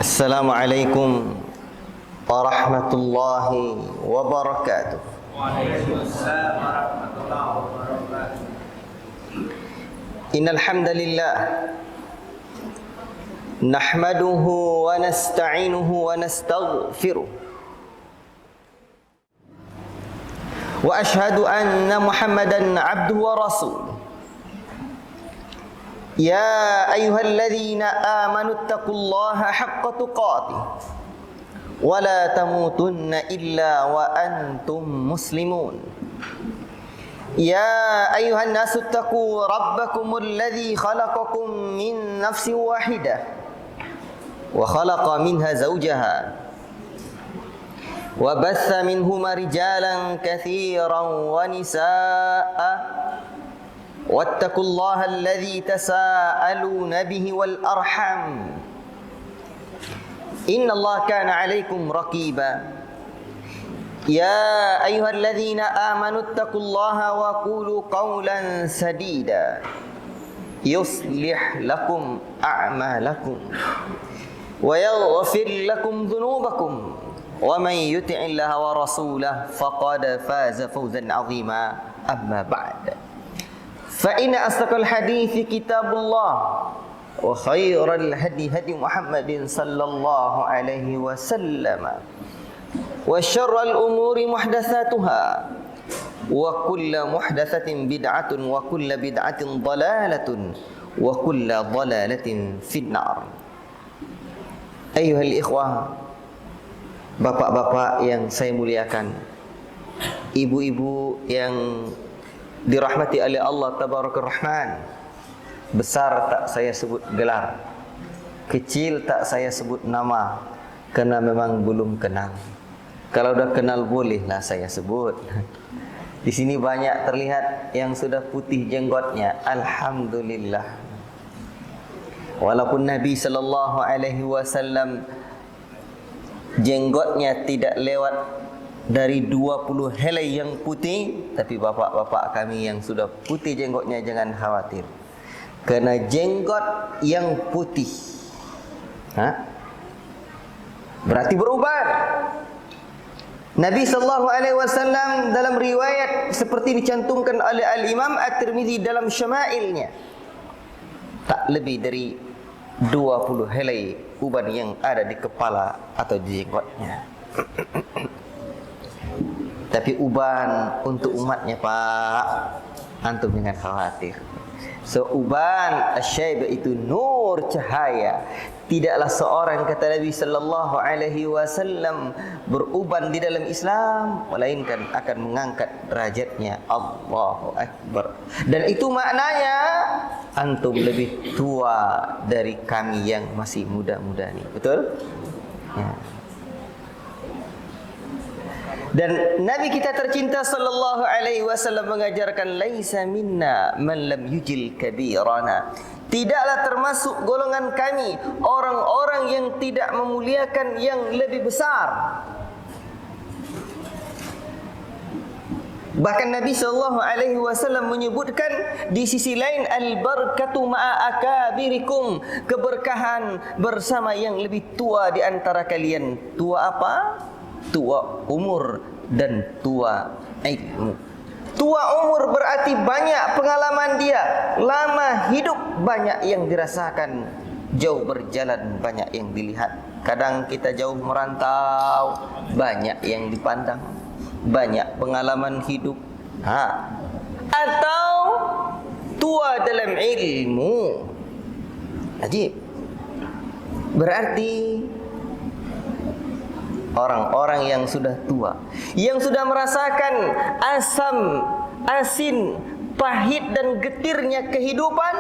Assalamualaikum warahmatullahi wabarakatuh. Waalaikumsalam warahmatullahi wabarakatuh. Innal hamdalillah nahmaduhu wa nasta'inuhu wa nastaghfiruh wa ashhadu anna Muhammadan 'abduhu wa rasuluh. Ya ayyuhalladzina amanu taqullaha haqqa tuqatih wa la tamutunna illa wa antum muslimun. Ya ayyuhan nasu taqu rabbakumul ladzi khalaqakum min nafsin wahidah wa khalaqa minha zawjaha wa batha minhuma rijalan katsiran wa nisaa'a wattaqullaha alladzi tasaaluna bihi wal arham innallaha kana 'alaikum raqiba. Ya ayyuhalladzina amanu taqullaha wa qulu qawlan sadida yuslih lakum a'malakum wa yaghfir lakum dhunubakum wa man yuti'illaha wa rasulahu faqad faza fawzan 'azima. Amma ba'd. Fa inna asdaqal hadithi kitabullah wa khairal hadi hadi Muhammadin sallallahu alaihi wasallam wa syarral umuri muhdatsatuha wa kullu muhdatsatin bid'atun wa kullu bid'atin dhalalatun wa kullu dhalalatin finnar. Ayyuhal ikhwah, bapak-bapak yang saya muliakan, ibu-ibu yang dirahmati oleh Allah Tabarakar Rahman. Besar tak saya sebut gelar, kecil tak saya sebut nama, karena memang belum kenal. Kalau dah kenal bolehlah saya sebut. Di sini banyak terlihat yang sudah putih jenggotnya. Alhamdulillah. Walaupun Nabi sallallahu alaihi wasallam jenggotnya tidak lewat dari 20 helai yang putih, tapi bapak-bapak kami yang sudah putih jenggotnya jangan khawatir. Kerana jenggot yang putih berarti beruban. Nabi sallallahu alaihi wasallam dalam riwayat seperti dicantumkan oleh Al-Imam At-Tirmizi dalam Syama'ilnya, tak lebih dari 20 helai uban yang ada di kepala atau di jenggotnya. Tapi uban untuk umatnya, Pak, antum jangan khawatir. So uban asyaib itu nur cahaya. Tidaklah seorang, kata Nabi sallallahu alaihi wasallam, beruban di dalam Islam melainkan akan mengangkat derajatnya. Allahu akbar. Dan itu maknanya antum lebih tua dari kami yang masih muda-muda ni. Betul? Ya. Dan Nabi kita tercinta sallallahu alaihi wasallam mengajarkan laisa minna man lam yujil kabirana. Tidaklah termasuk golongan kami orang-orang yang tidak memuliakan yang lebih besar. Bahkan Nabi sallallahu alaihi wasallam menyebutkan di sisi lain, al-barakatu ma'a akabirikum, keberkahan bersama yang lebih tua di antara kalian. Tua apa? Tua umur dan tua ilmu. Tua umur berarti banyak pengalaman dia, lama hidup, banyak yang dirasakan, jauh berjalan, banyak yang dilihat. Kadang kita jauh merantau, banyak yang dipandang, banyak pengalaman hidup. Atau tua dalam ilmu. Ajib. Berarti orang-orang yang sudah tua, yang sudah merasakan asam, asin, pahit dan getirnya kehidupan,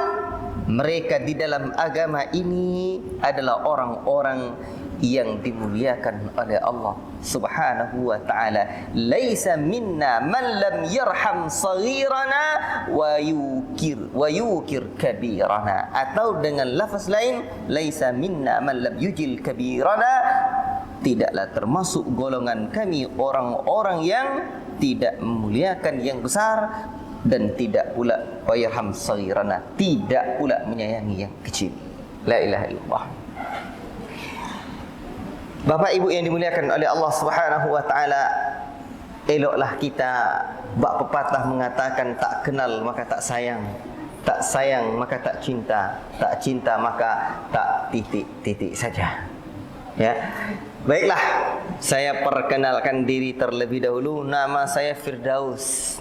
mereka di dalam agama ini adalah orang-orang yang dimuliakan oleh Allah Subhanahu wa ta'ala. Laisa minna man lam yarham saghirana wa yukir kabirana. Atau dengan lafaz lain, laisa minna man lam yujil kabirana. Tidaklah termasuk golongan kami orang-orang yang tidak memuliakan yang besar, dan tidak pula wayarham saghirana, tidak pula menyayangi yang kecil. La ilaha illallah. Bapak Ibu yang dimuliakan oleh Allah Subhanahu wa taala, eloklah kita, bak pepatah mengatakan tak kenal maka tak sayang, tak sayang maka tak cinta, tak cinta maka tak titik-titik saja. Ya. Baiklah, saya perkenalkan diri terlebih dahulu. Nama saya Firdaus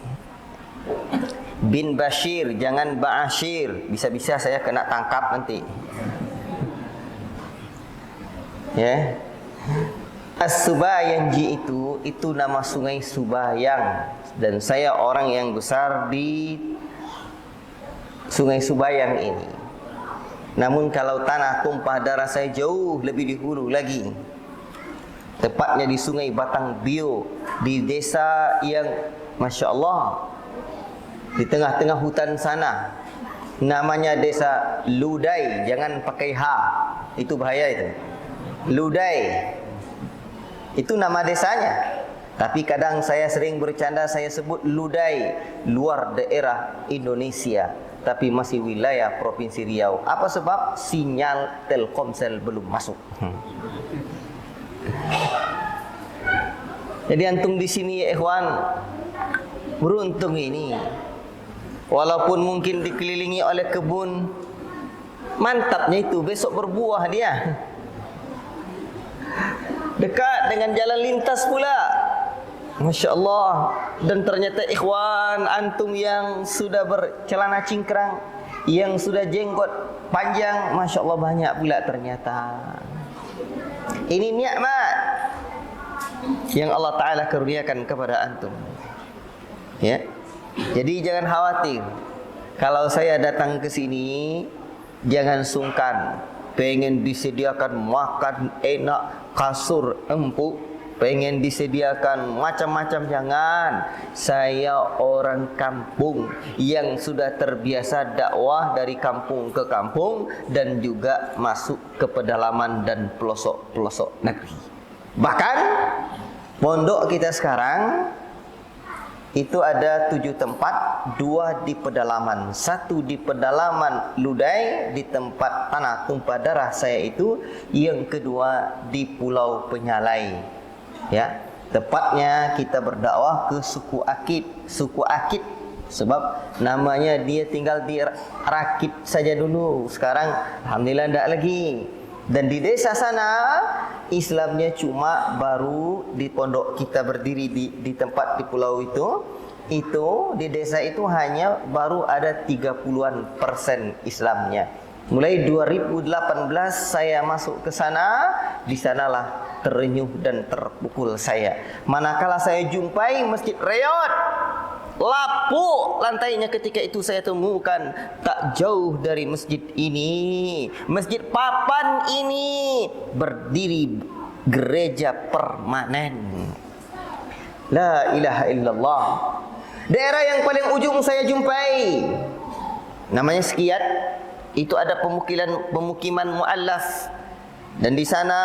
bin Bashir, jangan Ba'ashir. Bisa-bisa saya kena tangkap nanti. Ya. As-Subayanji itu nama sungai Subayang, dan saya orang yang besar di sungai Subayang ini. Namun kalau tanah tumpah darah saya jauh lebih dahulu lagi, tepatnya di Sungai Batang Bio, di desa yang Masya Allah, di tengah-tengah hutan sana. Namanya desa Ludai, jangan pakai H, itu bahaya itu. Ludai, itu nama desanya. Tapi kadang saya sering bercanda, saya sebut Ludai, luar daerah Indonesia, tapi masih wilayah Provinsi Riau. Apa sebab? Sinyal Telkomsel belum masuk. Jadi antum di sini ya ikhwan, beruntung ini. Walaupun mungkin dikelilingi oleh kebun, mantapnya itu besok berbuah dia. Dekat dengan jalan lintas pula. Masya Allah. Dan ternyata ikhwan, antum yang sudah bercelana cingkrang, yang sudah jenggot panjang, Masya Allah banyak pula ternyata. Ini nikmat yang Allah Ta'ala karuniakan kepada antum. Ya. Jadi jangan khawatir. Kalau saya datang ke sini, jangan sungkan. Pengen disediakan makan enak, kasur empuk, pengen disediakan macam-macam, jangan. Saya orang kampung yang sudah terbiasa dakwah dari kampung ke kampung dan juga masuk ke pedalaman dan pelosok-pelosok negeri. Bahkan pondok kita sekarang itu ada 7 tempat, 2 di pedalaman, 1 di pedalaman Ludai, di tempat tanah tumpah darah saya itu, yang kedua di Pulau Penyalai. Ya, tepatnya kita berdakwah ke suku Akit, sebab namanya dia tinggal di Rakit saja dulu. Sekarang alhamdulillah tidak lagi. Dan di desa sana Islamnya cuma baru di pondok kita berdiri di tempat di pulau itu di desa itu hanya baru ada 30-an% Islamnya. Mulai 2018 saya masuk ke sana, di sanalah terenyuh dan terpukul saya. Manakala saya jumpai Masjid Riyad, lapuk lantainya ketika itu saya temukan tak jauh dari masjid ini, Masjid Papan ini, berdiri gereja permanen. La ilaha illallah. Daerah yang paling ujung saya jumpai namanya Sekiat. Itu ada pemukiman muallaf, dan di sana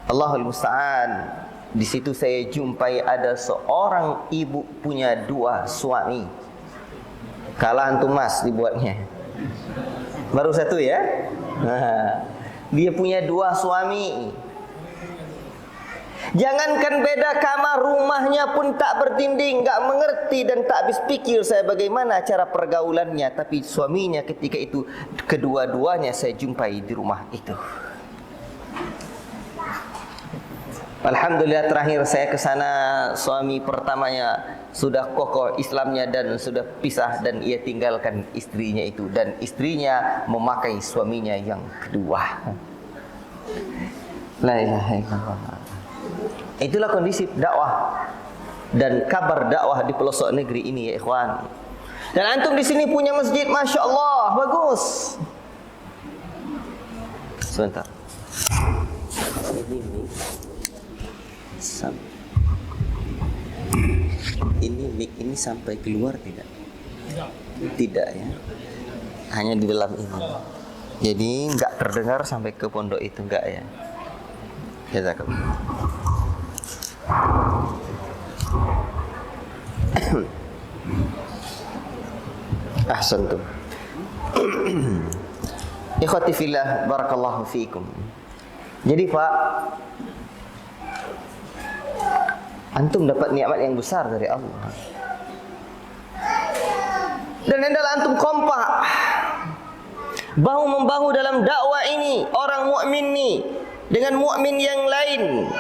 Allahul Musta'an, di situ saya jumpai ada seorang ibu punya 2 suami. Kalah antum mas dibuatnya. Baru 1 ya. Nah, dia punya 2 suami. Jangankan beda kamar, rumahnya pun tak berdinding, tak mengerti dan tak habis pikir saya bagaimana cara pergaulannya. Tapi suaminya ketika itu, kedua-duanya saya jumpai di rumah itu. Alhamdulillah terakhir saya ke sana, suami pertamanya sudah kokoh Islamnya dan sudah pisah, dan ia tinggalkan istrinya itu, dan istrinya memakai suaminya yang kedua. La ilaha illallah. Itulah kondisi dakwah dan kabar dakwah di pelosok negeri ini ya ikhwan. Dan antum di sini punya masjid, Masya Allah, bagus. Sebentar. Ini mic ini sampai keluar tidak? Tidak ya. Hanya di dalam ini. Jadi enggak terdengar sampai ke pondok itu, enggak ya. Jazakallah. Ahsantum. Ikhwati fillah, barakallahu fiikum. Jadi Pak, Antum dapat nikmat yang besar dari Allah. Dan hendaklah antum kompak, bahu membahu dalam dakwah ini, orang mukmin ni dengan mukmin yang lain.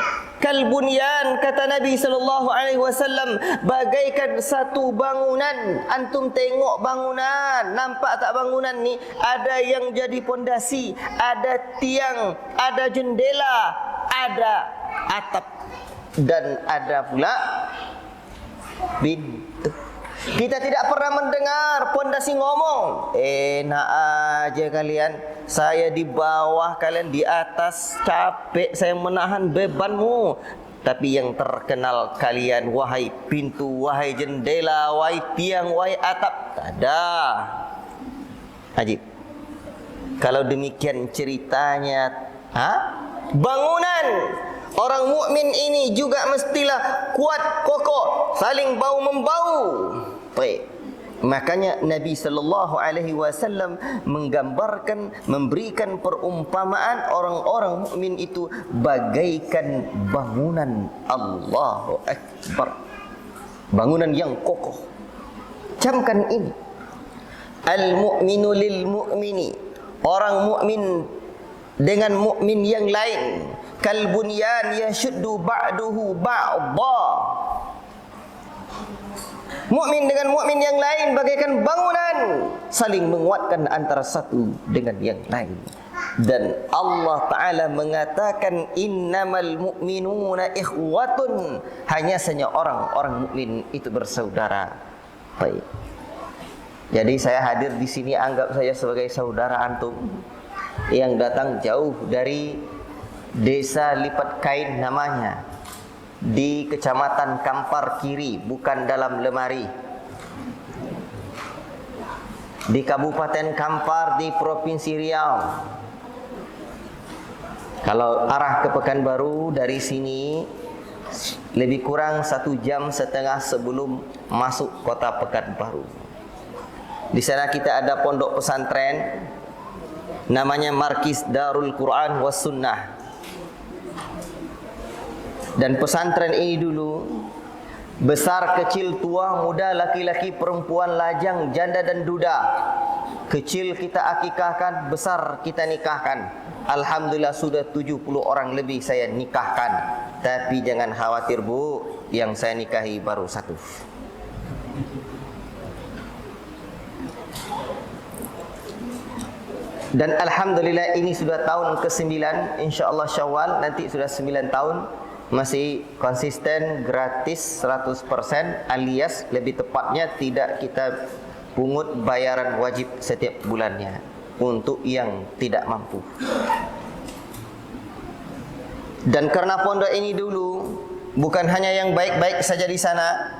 Kalbunyan, kata Nabi SAW, bagaikan satu bangunan. Antum tengok bangunan, nampak tak bangunan ni? Ada yang jadi pondasi, ada tiang, ada jendela, ada atap, dan ada pula pintu. Kita tidak pernah mendengar pondasi ngomong, enak aja kalian, saya di bawah, kalian di atas, capek saya menahan bebanmu. Tapi yang terkenal kalian, wahai pintu, wahai jendela, wahai tiang, wahai atap, tak ada. Ajib. Kalau demikian ceritanya, bangunan orang mukmin ini juga mestilah kuat, kokoh, saling bau membau. Baik. Makanya Nabi SAW menggambarkan, memberikan perumpamaan orang-orang mukmin itu bagaikan bangunan. Allahu Akbar. Bangunan yang kokoh. Camkan ini. Al-mu'minu lil mu'mini. Orang mukmin dengan mukmin yang lain. Kalbunyan yashuddu ba'duhu ba'dha. Mukmin dengan mukmin yang lain bagaikan bangunan, saling menguatkan antara satu dengan yang lain. Dan Allah Ta'ala mengatakan innamal mu'minuna ikhwatun, hanya saja orang-orang mukmin itu bersaudara. Baik. Jadi saya hadir di sini, anggap saya sebagai saudara antum yang datang jauh dari desa Lipat Kain namanya, di kecamatan Kampar Kiri, bukan dalam lemari, di Kabupaten Kampar di Provinsi Riau. Kalau arah ke Pekanbaru dari sini lebih kurang 1,5 jam sebelum masuk kota Pekanbaru. Di sana kita ada pondok pesantren namanya Markis Darul Quran was Sunnah. Dan pesantren ini dulu besar, kecil, tua, muda, laki-laki, perempuan, lajang, janda dan duda. Kecil kita akikahkan, besar kita nikahkan. Alhamdulillah sudah 70 orang lebih saya nikahkan. Tapi jangan khawatir bu, yang saya nikahi baru 1. Dan Alhamdulillah ini sudah tahun ke-9, insyaAllah Syawal nanti sudah 9 tahun. Masih konsisten, gratis 100%, alias lebih tepatnya tidak kita pungut bayaran wajib setiap bulannya untuk yang tidak mampu. Dan karena pondok ini dulu bukan hanya yang baik-baik saja di sana,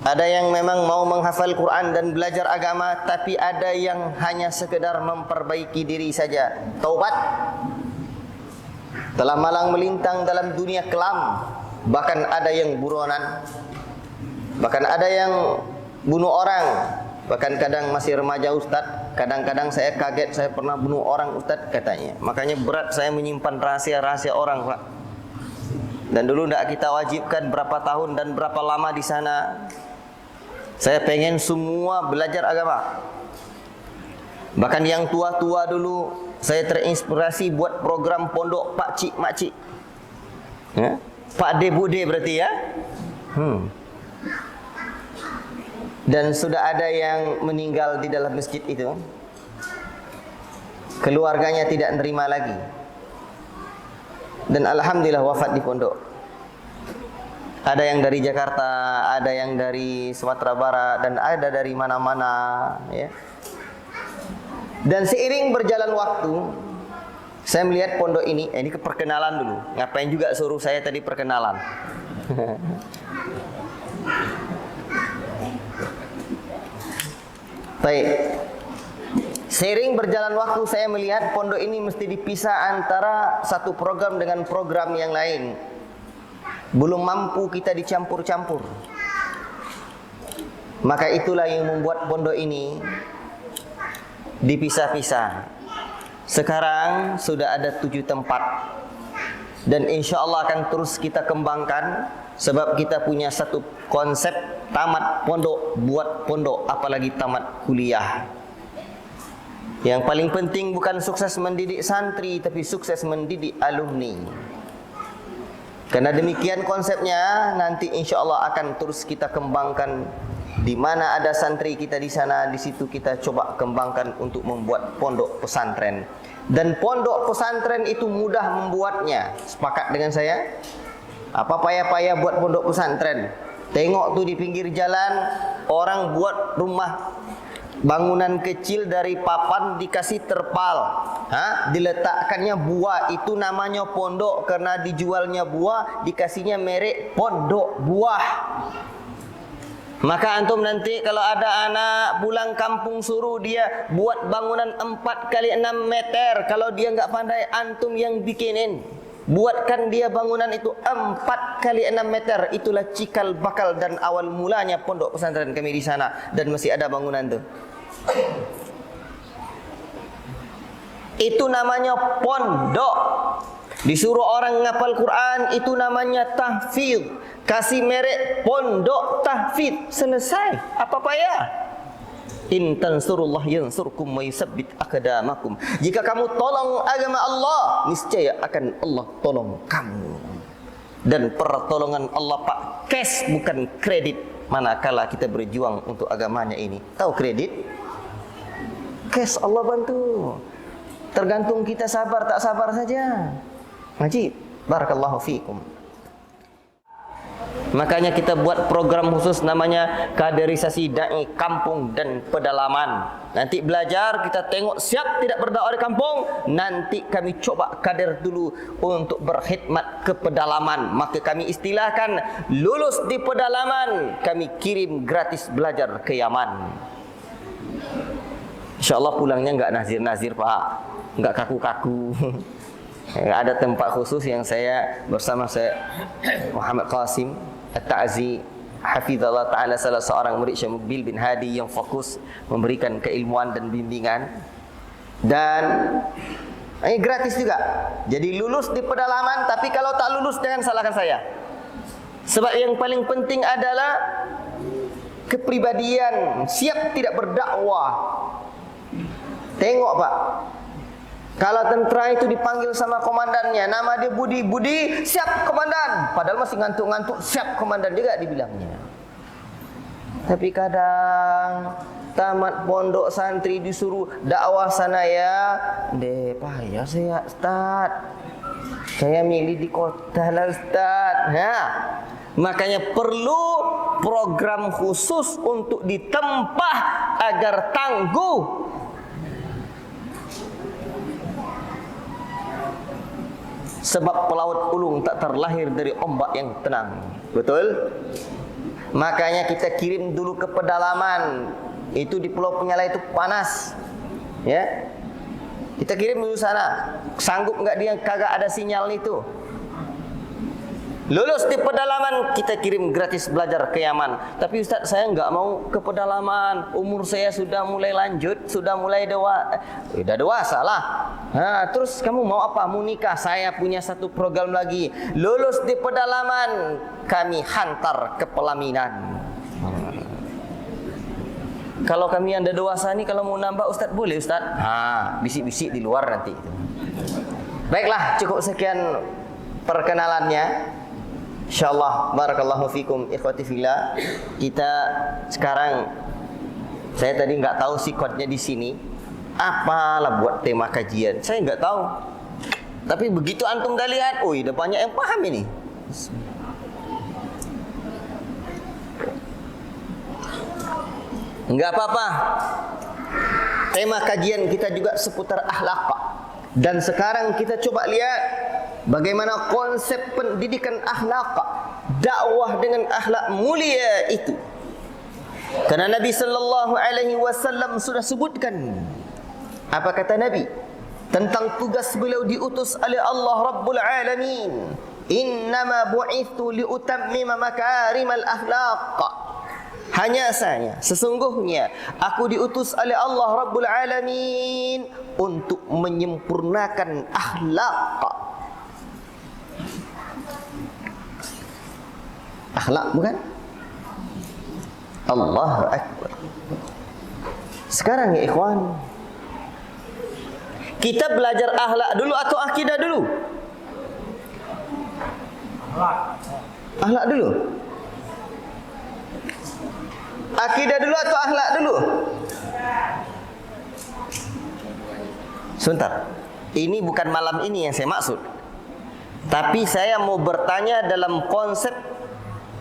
ada yang memang mau menghafal Quran dan belajar agama, tapi ada yang hanya sekedar memperbaiki diri saja, taubat. Telah malang melintang dalam dunia kelam. Bahkan ada yang buronan, bahkan ada yang bunuh orang. Bahkan kadang masih remaja Ustaz, kadang-kadang saya kaget, saya pernah bunuh orang Ustaz katanya. Makanya berat saya menyimpan rahasia-rahasia orang Pak. Dan dulu tidak kita wajibkan berapa tahun dan berapa lama di sana. Saya pengen semua belajar agama. Bahkan yang tua-tua dulu saya terinspirasi buat program pondok Pak Cik Mak Cik. Pak De Bude berarti ya. Dan sudah ada yang meninggal di dalam masjid itu. Keluarganya tidak nerima lagi. Dan Alhamdulillah wafat di pondok. Ada yang dari Jakarta, ada yang dari Sumatera Barat, dan ada dari mana-mana ya. Dan seiring berjalan waktu, saya melihat pondok ini perkenalan dulu. Ngapain juga suruh saya tadi perkenalan? Baik. Seiring berjalan waktu, saya melihat pondok ini mesti dipisah antara satu program dengan program yang lain. Belum mampu kita dicampur-campur. Maka itulah yang membuat pondok ini dipisah-pisah. Sekarang sudah ada 7 tempat. Dan insya Allah akan terus kita kembangkan Sebab kita punya satu konsep tamat pondok, buat pondok, apalagi tamat kuliah. Yang paling penting bukan sukses mendidik santri, tapi sukses mendidik alumni. Karena demikian konsepnya, nanti insya Allah akan terus kita kembangkan. Di mana ada santri kita di sana, di situ kita coba kembangkan untuk membuat pondok pesantren. Dan pondok pesantren itu mudah membuatnya. Sepakat dengan saya? Apa payah-payah buat pondok pesantren? Tengok tuh di pinggir jalan, orang buat rumah bangunan kecil dari papan dikasih terpal, diletakkannya buah, itu namanya pondok karena dijualnya buah, dikasihnya merek pondok buah. Maka antum nanti kalau ada anak pulang kampung suruh dia buat bangunan 4x6 meter, kalau dia nggak pandai, antum yang bikinin. Buatkan dia bangunan itu 4x6 meter. Itulah cikal bakal dan awal mulanya pondok pesantren kami di sana. Dan masih ada bangunan itu. Itu namanya pondok. Disuruh orang ngapal Quran, itu namanya tahfidz. Kasih merek pondok tahfidz. Selesai. Apa payah? In tansurullah yansurkum wa yusabbit aqdamakum. Jika kamu tolong agama Allah, niscaya akan Allah tolong kamu. Dan pertolongan Allah Pak, cash bukan kredit. Manakala kita berjuang untuk agamanya ini. Tahu kredit? Cash Allah bantu. Tergantung kita sabar tak sabar saja. Majid, barakallahu fiikum. Makanya kita buat program khusus namanya kaderisasi dai kampung dan pedalaman. Nanti belajar, kita tengok siap tidak berdakwah di kampung, nanti kami coba kader dulu untuk berkhidmat ke pedalaman. Maka kami istilahkan lulus di pedalaman, kami kirim gratis belajar ke Yaman. InsyaAllah pulangnya enggak nazir-nazir Pak, enggak kaku-kaku. Ada tempat khusus yang saya bersama saya Muhammad Qasim At-Ta'zi hafizallah ta'ala, salah seorang murid Syekh Mukbil bin Hadi yang fokus memberikan keilmuan dan bimbingan. Dan ini gratis juga. Jadi lulus di pedalaman, tapi kalau tak lulus jangan salahkan saya. Sebab yang paling penting adalah kepribadian, siap tidak berdakwah. Tengok Pak, kalau tentera itu dipanggil sama komandannya, nama dia Budi, Budi siap komandan, padahal masih ngantuk-ngantuk, siap komandan juga dibilangnya. Tapi kadang tamat pondok santri disuruh dakwah sana ya, payah saya Ustaz, saya milih di kota lah Ustaz. Makanya perlu program khusus untuk ditempah agar tangguh. Sebab pelaut ulung tak terlahir dari ombak yang tenang. Betul? Makanya kita kirim dulu ke pedalaman. Itu di Pulau Penyala itu panas. Ya. Kita kirim dulu sana. Sanggup enggak dia kagak ada sinyal itu? Lulus di pedalaman, kita kirim gratis belajar ke Yaman. Tapi Ustaz, saya enggak mau ke pedalaman. Umur saya sudah mulai lanjut, sudah mulai sudah dewasa lah. Terus kamu mau apa? Mau nikah? Saya punya satu program lagi. Lulus di pedalaman, kami hantar ke pelaminan. Kalau kami yang dah dewasa ni, kalau mau nambah Ustaz, boleh Ustaz? Bisik-bisik di luar nanti. Baiklah, cukup sekian perkenalannya. InsyaAllah, barakallahu fikum ikhwati fillah. Kita sekarang, saya tadi enggak tahu sikotnya di sini. Apalah buat tema kajian, saya enggak tahu. Tapi begitu antum dah lihat, dah banyak yang paham ini. Enggak apa-apa. Tema kajian kita juga seputar akhlak. Dan sekarang kita coba lihat bagaimana konsep pendidikan akhlak, dakwah dengan akhlak mulia itu. Karena Nabi sallallahu alaihi wasallam sudah sebutkan. Apa kata Nabi tentang tugas beliau diutus oleh Allah Rabbul Alamin? Innama bu'ithu liutammima makarimal akhlaq. Hanya saya, sesungguhnya aku diutus oleh Allah Rabbul Alamin untuk menyempurnakan akhlak. Akhlak bukan? Allahu Akbar. Sekarang ya ikhwan, kita belajar akhlak dulu atau akidah dulu? Akhlak dulu. Akidah dulu atau akhlak dulu? Sebentar. Ini bukan malam ini yang saya maksud. Tapi saya mau bertanya dalam konsep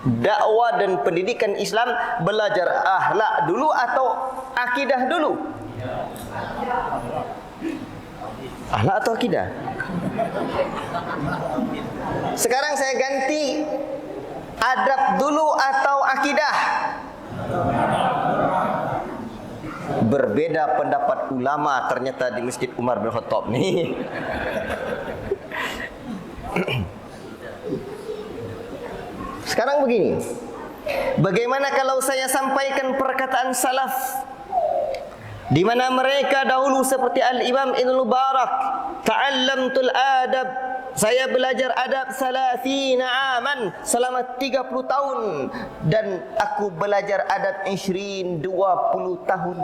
dakwah dan pendidikan Islam, belajar akhlak dulu atau akidah dulu? Akhlak atau akidah? Sekarang saya ganti, adab dulu atau akidah? Berbeda pendapat ulama ternyata di Masjid Umar bin Khattab nih. Sekarang begini, bagaimana kalau saya sampaikan perkataan salaf, di mana mereka dahulu seperti Al-Imam Ibn Mubarak, ta'allamtul adab, saya belajar adab 30 aman, selama 30 tahun, dan aku belajar adab 20 tahun.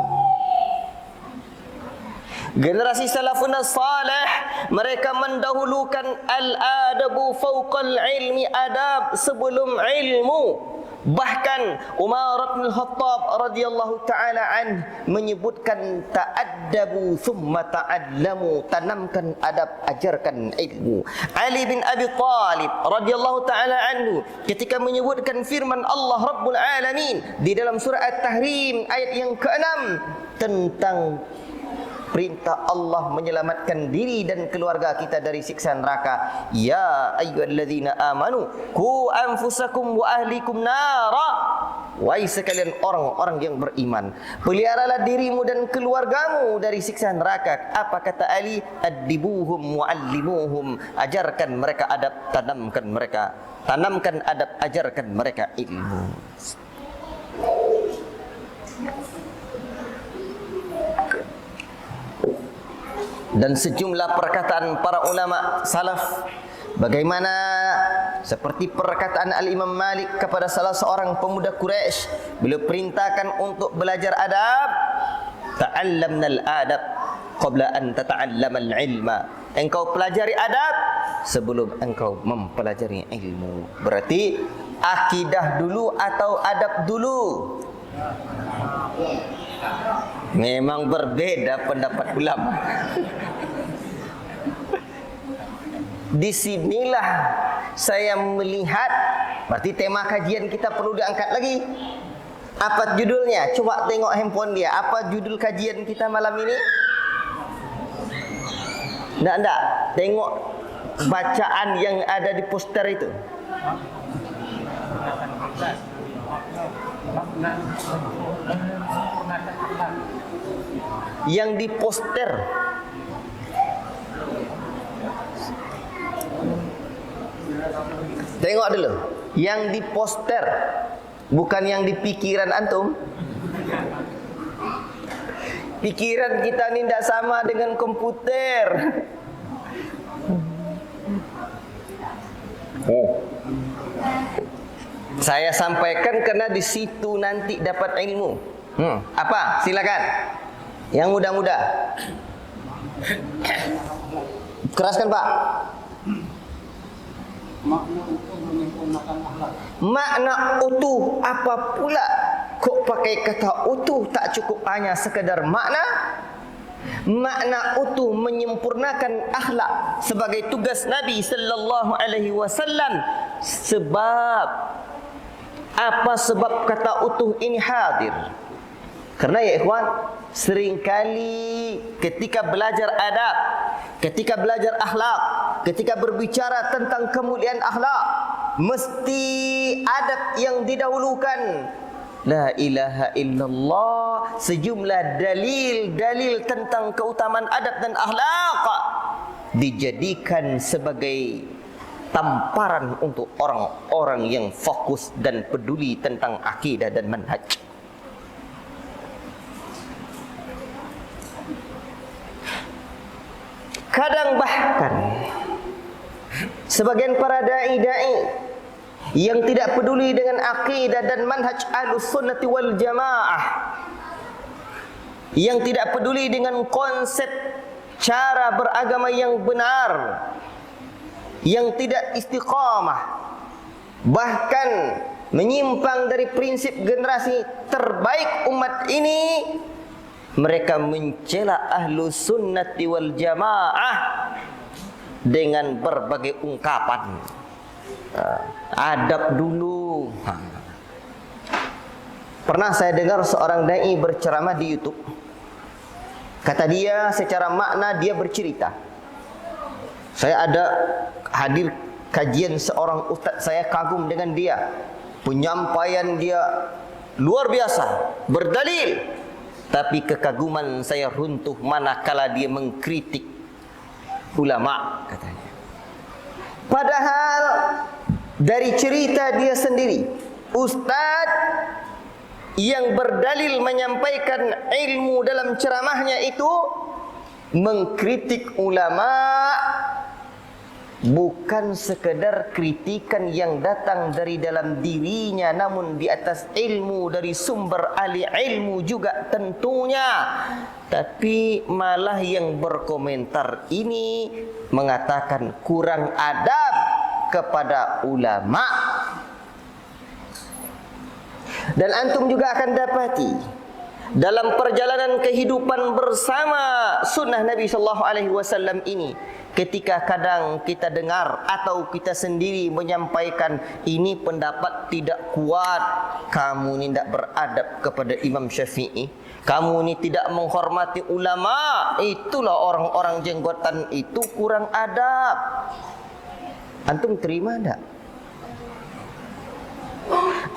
Generasi salafun salih, mereka mendahulukan al-adabu fawqal ilmi, adab sebelum ilmu. Bahkan Umar bin Khattab radhiyallahu taala an menyebutkan ta'addabu thumma ta'allamu, tanamkan adab, ajarkan ilmu. Ali bin Abi Thalib radhiyallahu taala anhu ketika menyebutkan firman Allah Rabbul Alamin di dalam surah At-Tahrim ayat yang ke-6 tentang perintah Allah menyelamatkan diri dan keluarga kita dari siksa neraka. Ya ayyuhalladzina amanu qu anfusakum wa ahlikum nara. Wahai sekalian orang-orang yang beriman, peliharalah dirimu dan keluargamu dari siksa neraka. Apa kata Ali? Addibuhum wa'allimuhum. Ajarkan mereka adab, tanamkan adab, ajarkan mereka ilmu. Dan sejumlah perkataan para ulama salaf, bagaimana seperti perkataan Al-Imam Malik kepada salah seorang pemuda Quraisy, beliau perintahkan untuk belajar adab. Ta'allamnal adab qabla an tata'allamal ilma. Engkau pelajari adab sebelum engkau mempelajari ilmu. Berarti akidah dulu atau adab dulu? Memang berbeda pendapat ulama. Disinilah saya melihat, berarti tema kajian kita perlu diangkat lagi. Apa judulnya? Coba tengok handphone dia. Apa judul kajian kita malam ini? Enggak. Tengok bacaan yang ada di poster itu. Yang di poster. Tengok dulu. Yang di poster, bukan yang di pikiran antum. Pikiran kita ni tidak sama dengan komputer. Saya sampaikan karena di situ nanti dapat ilmu. Apa? Silakan. Yang muda-muda. Keraskan, Pak. Makna utuh apa pula? Kok pakai kata utuh? Tak cukup hanya sekedar makna. Makna utuh menyempurnakan akhlak sebagai tugas Nabi sallallahu alaihi wasallam. Sebab apa sebab kata utuh ini hadir? Karena ya ikhwan, seringkali ketika belajar adab, ketika belajar akhlak, ketika berbicara tentang kemuliaan akhlak, mesti adab yang didahulukan. La ilaha illallah, sejumlah dalil-dalil tentang keutamaan adab dan akhlak dijadikan sebagai tamparan untuk orang-orang yang fokus dan peduli tentang akidah dan manhaj. Kadang bahkan sebagian para dai-dai yang tidak peduli dengan akidah dan manhaj Ahlussunnati wal Jamaah, yang tidak peduli dengan konsep cara beragama yang benar, yang tidak istiqamah, bahkan menyimpang dari prinsip generasi terbaik umat ini, mereka mencela Ahlussunnati wal Jamaah dengan berbagai ungkapan. Adab dulu. Pernah saya dengar seorang dai berceramah di YouTube. Kata dia, secara makna dia bercerita, saya ada hadir kajian seorang ustaz, saya kagum dengan dia, penyampaian dia luar biasa, berdalil. Tapi kekaguman saya runtuh manakala dia mengkritik ulama, katanya. Padahal dari cerita dia sendiri, ustaz yang berdalil menyampaikan ilmu dalam ceramahnya itu mengkritik ulama bukan sekedar kritikan yang datang dari dalam dirinya, namun di atas ilmu dari sumber ahli ilmu juga tentunya. Tapi malah yang berkomentar ini mengatakan kurang adab kepada ulama. Dan antum juga akan dapati dalam perjalanan kehidupan bersama sunnah Nabi sallallahu alaihi wasallam ini, ketika kadang kita dengar atau kita sendiri menyampaikan ini pendapat tidak kuat, kamu ini tidak beradab kepada Imam Syafi'i, kamu ini tidak menghormati ulama, itulah orang-orang jenggotan itu kurang adab. Antum terima tidak?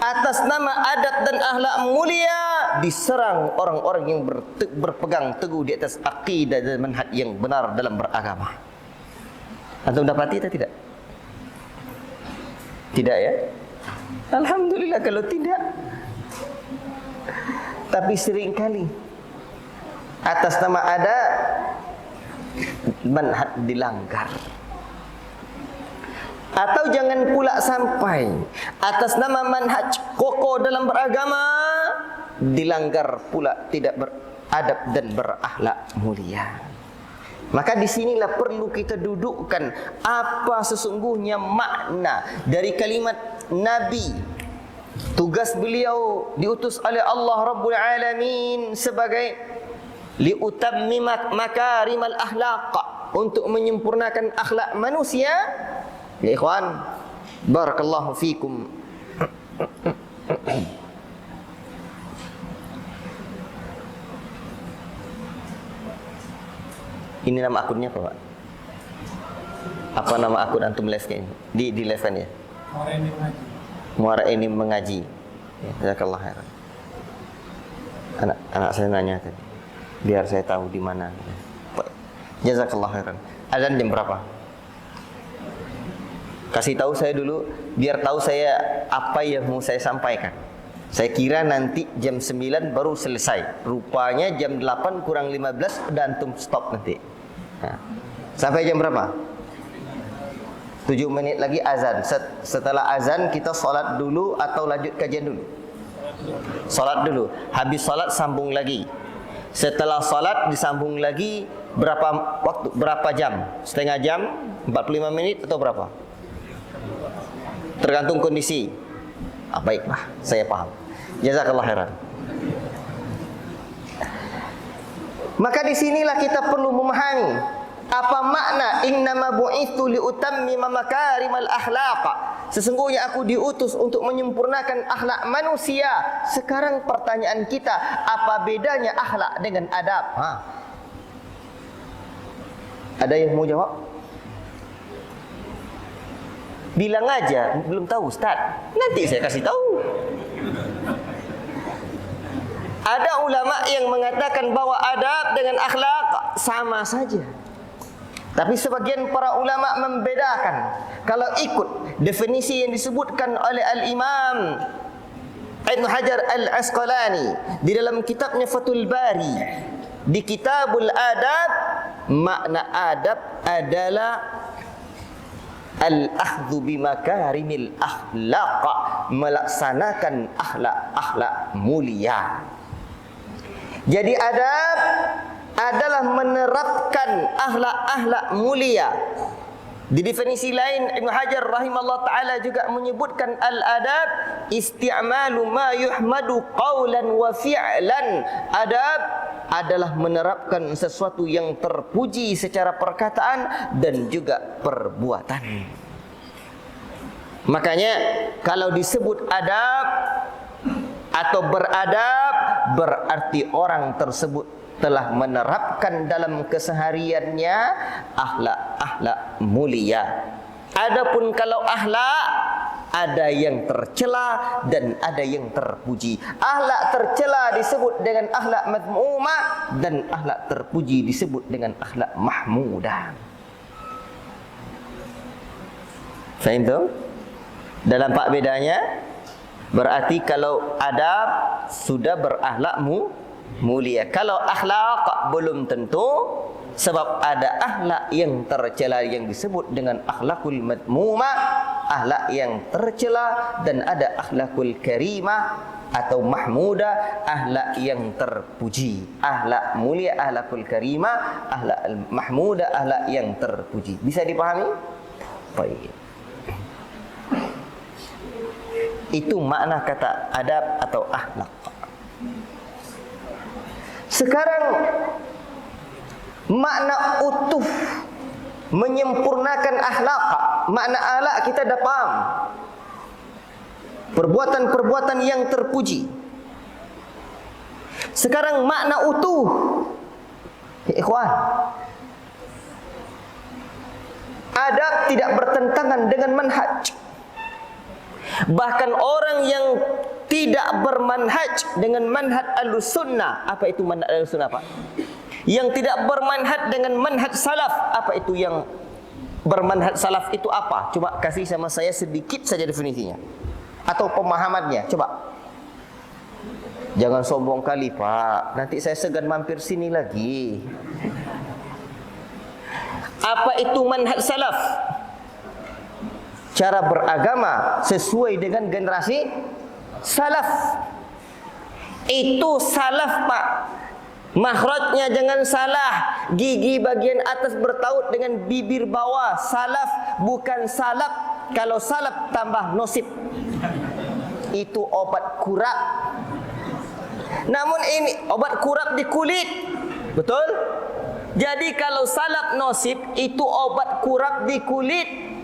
Atas nama adab dan akhlak mulia diserang orang-orang yang berpegang teguh di atas akidah dan manhaj yang benar dalam beragama. Antum dapati atau tidak? Tidak ya? Alhamdulillah kalau tidak. Tapi seringkali atas nama adab manhaj dilanggar. Atau jangan pula sampai atas nama manhaj kokoh dalam beragama dilanggar pula tidak beradab dan berakhlak mulia. Maka disinilah perlu kita dudukkan apa sesungguhnya makna dari kalimat Nabi. Tugas beliau diutus oleh Allah Rabbul Alamin sebagai liutammima makarimal akhlaq, untuk menyempurnakan akhlak manusia. Ya ikhwan, barakallahu fikum. Ini nama akunnya apa, Pak? Apa nama akun antum live-nya ini? Di live-an ya? Muara ini mengaji. Ya, jazakallah khairan. Anak saya nanya tadi, biar saya tahu di mana. Jazakallah khairan. Azan jam berapa? Kasih tahu saya dulu, biar tahu saya apa yang mau saya sampaikan. Saya kira nanti jam 9 baru selesai. Rupanya jam 8 kurang 15 udah antum stop nanti. Nah, sampai jam berapa? 7 menit lagi azan. Setelah azan kita sholat dulu atau lanjut kajian dulu? Sholat dulu. Habis sholat sambung lagi. Setelah sholat disambung lagi berapa waktu? Berapa jam? Setengah jam? 45 menit atau berapa? Tergantung kondisi. Baiklah, saya paham. Jazakallah khairan. Maka disinilah kita perlu memahami apa makna innama bu'itsu liutammima makarimal akhlaq. Sesungguhnya aku diutus untuk menyempurnakan akhlak manusia. Sekarang pertanyaan kita, apa bedanya akhlak dengan adab? Ada yang mau jawab? Bilang aja, belum tahu Ustaz. Nanti saya kasih tahu. Ada ulama yang mengatakan bahwa adab dengan akhlak sama saja. Tapi sebagian para ulama membedakan. Kalau ikut definisi yang disebutkan oleh Al-Imam Ibn Hajar Al-Asqalani di dalam kitabnya Fathul Bari, di Kitabul Adab, makna adab adalah al-akhdhu bimakarimil akhlaq, melaksanakan akhlak-akhlak mulia. Jadi adab adalah menerapkan akhlak-akhlak mulia. Di definisi lain Ibn Hajar rahimahullah ta'ala juga menyebutkan al-adab isti'malu ma yuhmadu qawlan wa fi'lan. Adab adalah menerapkan sesuatu yang terpuji secara perkataan dan juga perbuatan. Makanya kalau disebut adab atau beradab, berarti orang tersebut telah menerapkan dalam kesehariannya akhlak-akhlak mulia. Adapun kalau akhlak, ada yang tercela dan ada yang terpuji. Akhlak tercela disebut dengan akhlak madmumah dan akhlak terpuji disebut dengan akhlak mahmudah. Faham tu? Dalam pak bedanya, berarti kalau adab sudah berakhlak mulia. Kalau akhlak belum tentu, sebab ada akhlak yang tercela yang disebut dengan akhlakul madmumah, akhlak yang tercela, dan ada akhlakul karimah atau mahmudah, akhlak yang terpuji. Akhlak mulia, akhlakul karimah, akhlak mahmudah, akhlak yang terpuji. Bisa dipahami? Baik. Itu makna kata adab atau akhlak. Sekarang makna utuh menyempurnakan akhlak. Makna akhlak kita dah faham. Perbuatan-perbuatan yang terpuji. Sekarang makna utuh, ikhwan, adab tidak bertentangan dengan manhaj. Bahkan orang yang tidak bermanhaj dengan manhaj al-sunnah. Apa itu manhaj al-sunnah, Pak? Yang tidak bermanhaj dengan manhaj salaf. Apa itu yang bermanhaj salaf itu apa? Coba kasih sama saya sedikit saja definisinya atau pemahamannya. Coba. Jangan sombong kali, Pak. Nanti saya segan mampir sini lagi. Apa itu manhaj salaf? Cara beragama sesuai dengan generasi salaf. Itu salaf, Pak. Makhrajnya jangan salah. Gigi bagian atas bertaut dengan bibir bawah. Salaf bukan salaf. Kalau salaf tambah nosib. Itu obat kurap. Namun ini obat kurap di kulit. Betul? Jadi kalau salaf nosib itu obat kurap di kulit.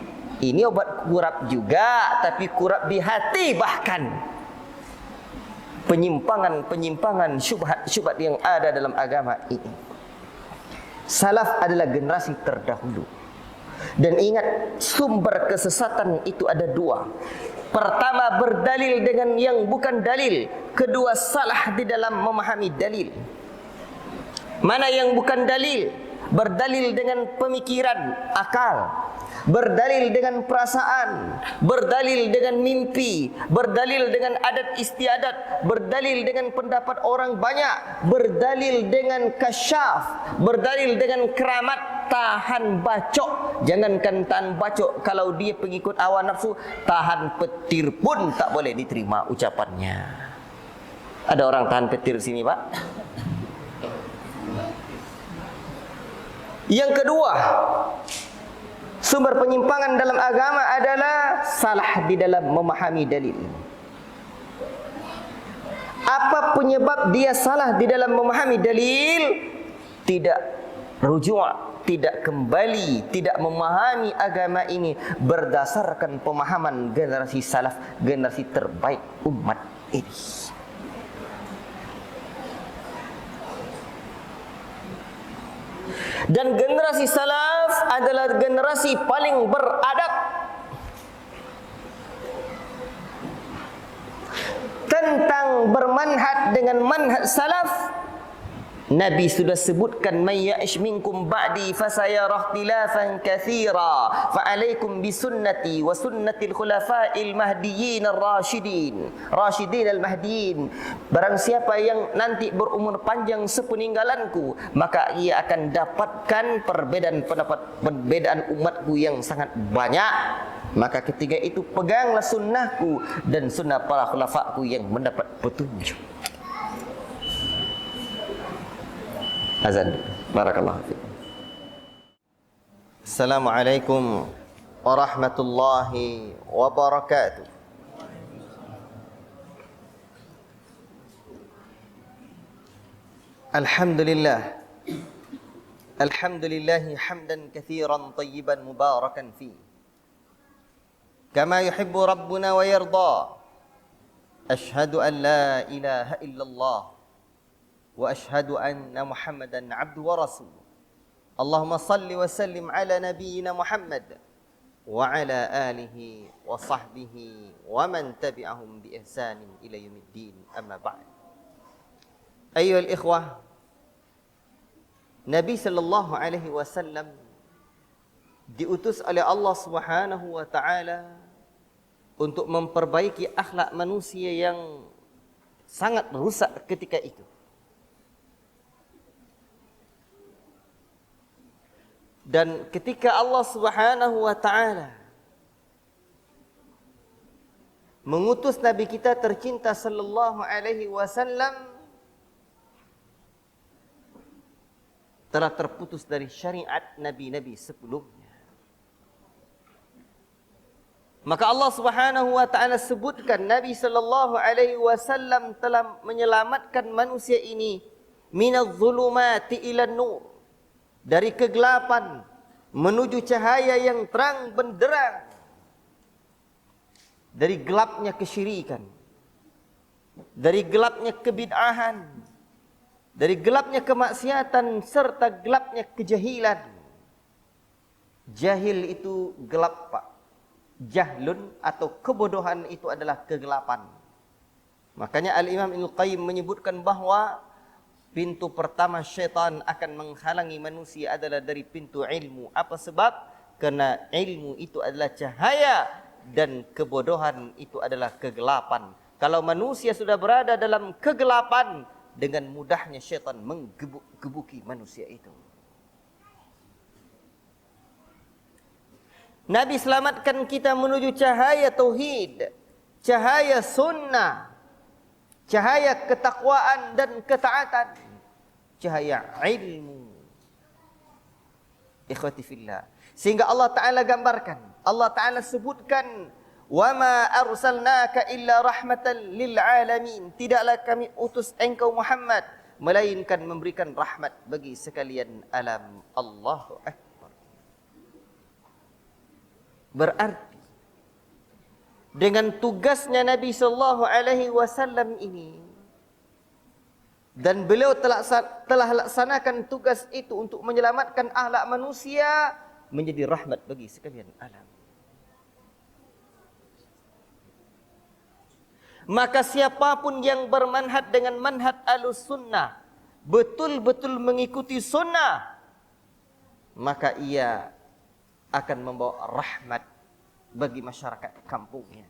Ini obat kurap juga, tapi kurap di hati bahkan. Penyimpangan-penyimpangan, syubhat-syubhat yang ada dalam agama ini. Salaf adalah generasi terdahulu. Dan ingat, sumber kesesatan itu ada dua. Pertama, berdalil dengan yang bukan dalil. Kedua, salah di dalam memahami dalil. Mana yang bukan dalil? Berdalil dengan pemikiran, akal. Berdalil dengan perasaan, berdalil dengan mimpi, berdalil dengan adat istiadat, berdalil dengan pendapat orang banyak, berdalil dengan kasyaf, berdalil dengan keramat. Tahan bacok. Jangankan tahan bacok, kalau dia pengikut hawa nafsu, tahan petir pun tak boleh diterima ucapannya. Ada orang tahan petir sini, Pak? Yang kedua, sumber penyimpangan dalam agama adalah salah di dalam memahami dalil. Apa penyebab dia salah di dalam memahami dalil? Tidak rujuk, tidak kembali, tidak memahami agama ini berdasarkan pemahaman generasi salaf, generasi terbaik umat ini. Dan generasi salaf adalah generasi paling beradab. Tentang bermanhaj dengan manhaj salaf, Nabi sudah sebutkan, may ya'ish minkum ba'di fasayara ikhtilafan katsira fa alaikum bi sunnati wa sunnatil khulafa'il mahdiyyin ar-rasyidin al-mahdiyyin. Barang siapa yang nanti berumur panjang sepeninggalanku, maka ia akan dapatkan perbedaan pendapat, perbedaan umatku yang sangat banyak. Maka ketika itu peganglah sunnahku dan sunnah para khulafaku yang mendapat petunjuk. Azan. Barakallahu fiikum. Assalamualaikum warahmatullahi wabarakatuh. Alhamdulillah. Alhamdulillahi hamdan katsiran tayyiban mubarakan fi. Kama yuhibbu rabbuna wa yarda. Ashhadu an la ilaha illallah. وأشهد أن محمدا عبده ورسوله اللهم صل وسلم على نبينا محمد وعلى آله وصحبه ومن تبعهم بإحسان إلى يوم الدين أما بعد أيها الإخوة Nabi sallallahu alaihi wasallam diutus oleh Allah Subhanahu wa taala untuk memperbaiki akhlak manusia yang sangat rusak ketika itu. Dan ketika Allah Subhanahu wa taala mengutus nabi kita tercinta sallallahu alaihi wasallam, telah terputus dari syariat nabi-nabi sebelumnya. Maka Allah Subhanahu wa taala sebutkan Nabi sallallahu alaihi wasallam telah menyelamatkan manusia ini minadz zulumati ilan nur, dari kegelapan menuju cahaya yang terang benderang, dari gelapnya kesyirikan, dari gelapnya kebid'ahan, dari gelapnya kemaksiatan serta gelapnya kejahilan. Jahil itu gelap, Pak. Jahlun atau kebodohan itu adalah kegelapan. Makanya Al-Imam Ibnu Qayyim menyebutkan bahwa pintu pertama syaitan akan menghalangi manusia adalah dari pintu ilmu. Apa sebab? Karena ilmu itu adalah cahaya dan kebodohan itu adalah kegelapan. Kalau manusia sudah berada dalam kegelapan, dengan mudahnya syaitan menggebuki manusia itu. Nabi selamatkan kita menuju cahaya tauhid, cahaya sunnah, cahaya ketakwaan dan ketaatan, cahaya ilmu. Ikhwati fillah. Sehingga Allah Ta'ala gambarkan, Allah Ta'ala sebutkan, وَمَا أَرْسَلْنَاكَ إِلَّا رَحْمَةً لِلْعَالَمِينَ. Tidaklah kami utus engkau Muhammad, melainkan memberikan rahmat bagi sekalian alam. Allahu Akbar. Berarti dengan tugasnya Nabi SAW ini, dan beliau telah laksanakan tugas itu untuk menyelamatkan akhlak manusia, menjadi rahmat bagi sekalian alam. Maka siapapun yang bermanhaj dengan manhaj Ahlussunnah, betul-betul mengikuti sunnah, maka ia akan membawa rahmat bagi masyarakat kampungnya.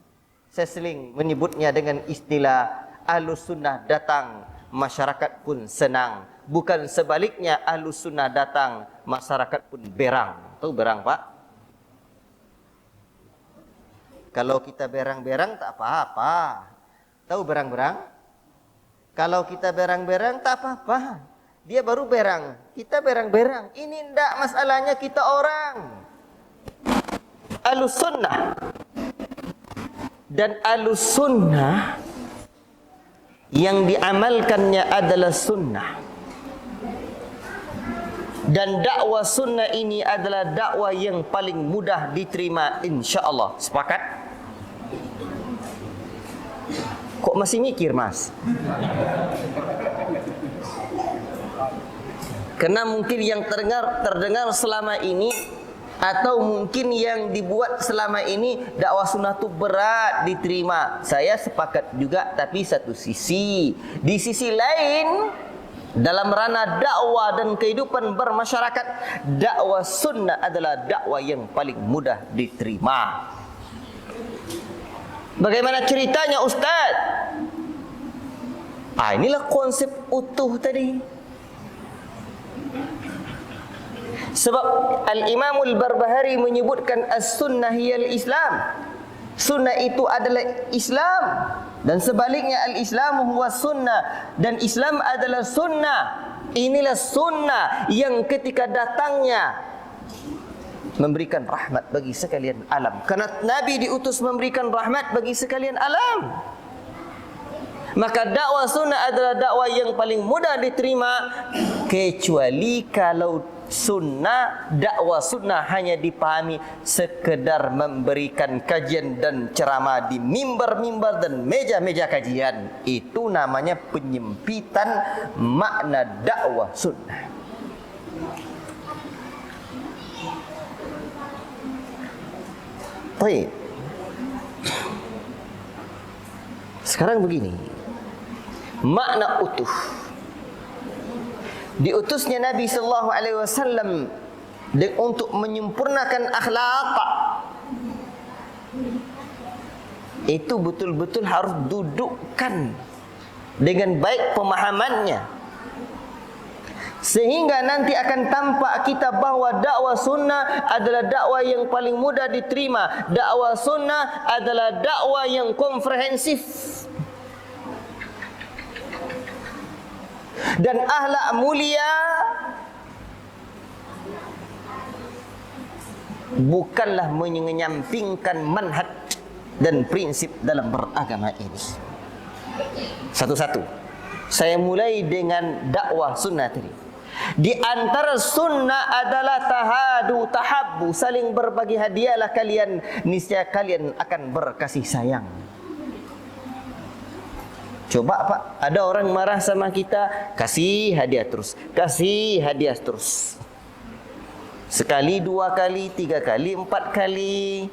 Saya sering menyebutnya dengan istilah Ahlussunnah datang, masyarakat pun senang. Bukan sebaliknya, Ahlussunnah datang, masyarakat pun berang. Tahu berang, Pak? Kalau kita berang-berang tak apa-apa. Tahu berang-berang? Kalau kita berang-berang tak apa-apa. Dia baru berang, kita berang-berang. Ini tidak masalahnya kita orang. Ahlussunnah. Dan Ahlussunnah yang diamalkannya adalah sunnah. Dan dakwah sunnah ini adalah dakwah yang paling mudah diterima, insya-Allah. Sepakat? Kok masih mikir, Mas? Karena mungkin yang terdengar selama ini, atau mungkin yang dibuat selama ini, dakwah sunnah itu berat diterima. Saya sepakat juga, tapi satu sisi. Di sisi lain, dalam ranah dakwah dan kehidupan bermasyarakat, dakwah sunnah adalah dakwah yang paling mudah diterima. Bagaimana ceritanya Ustaz? Inilah konsep utuh tadi. Sebab Al-Imam Al-Barbahari menyebutkan as-sunnah hiyal Islam. Sunnah itu adalah Islam, dan sebaliknya al-Islam huwa sunnah, dan Islam adalah sunnah. Inilah sunnah yang ketika datangnya memberikan rahmat bagi sekalian alam. Karena Nabi diutus memberikan rahmat bagi sekalian alam. Maka dakwah sunnah adalah dakwah yang paling mudah diterima, kecuali kalau dakwah sunnah hanya dipahami sekedar memberikan kajian dan ceramah di mimbar-mimbar dan meja-meja kajian. Itu namanya penyempitan makna dakwah sunnah. Baik. Sekarang begini, makna utuh. Diutusnya Nabi sallallahu alaihi wasallam untuk menyempurnakan akhlak. Itu betul-betul harus dudukkan dengan baik pemahamannya, sehingga nanti akan tampak kita bahawa dakwah sunnah adalah dakwah yang paling mudah diterima. Dakwah sunnah adalah dakwah yang komprehensif. Dan akhlak mulia bukanlah menyampingkan manhaj dan prinsip dalam beragama ini. Satu-satu. Saya mulai dengan dakwah sunnah tadi. Di antara sunnah adalah tahabbu, saling berbagi hadiahlah kalian, niscaya kalian akan berkasih sayang. Coba Pak, ada orang marah sama kita, kasih hadiah terus, kasih hadiah terus. Sekali, 2 kali, 3 kali, 4 kali.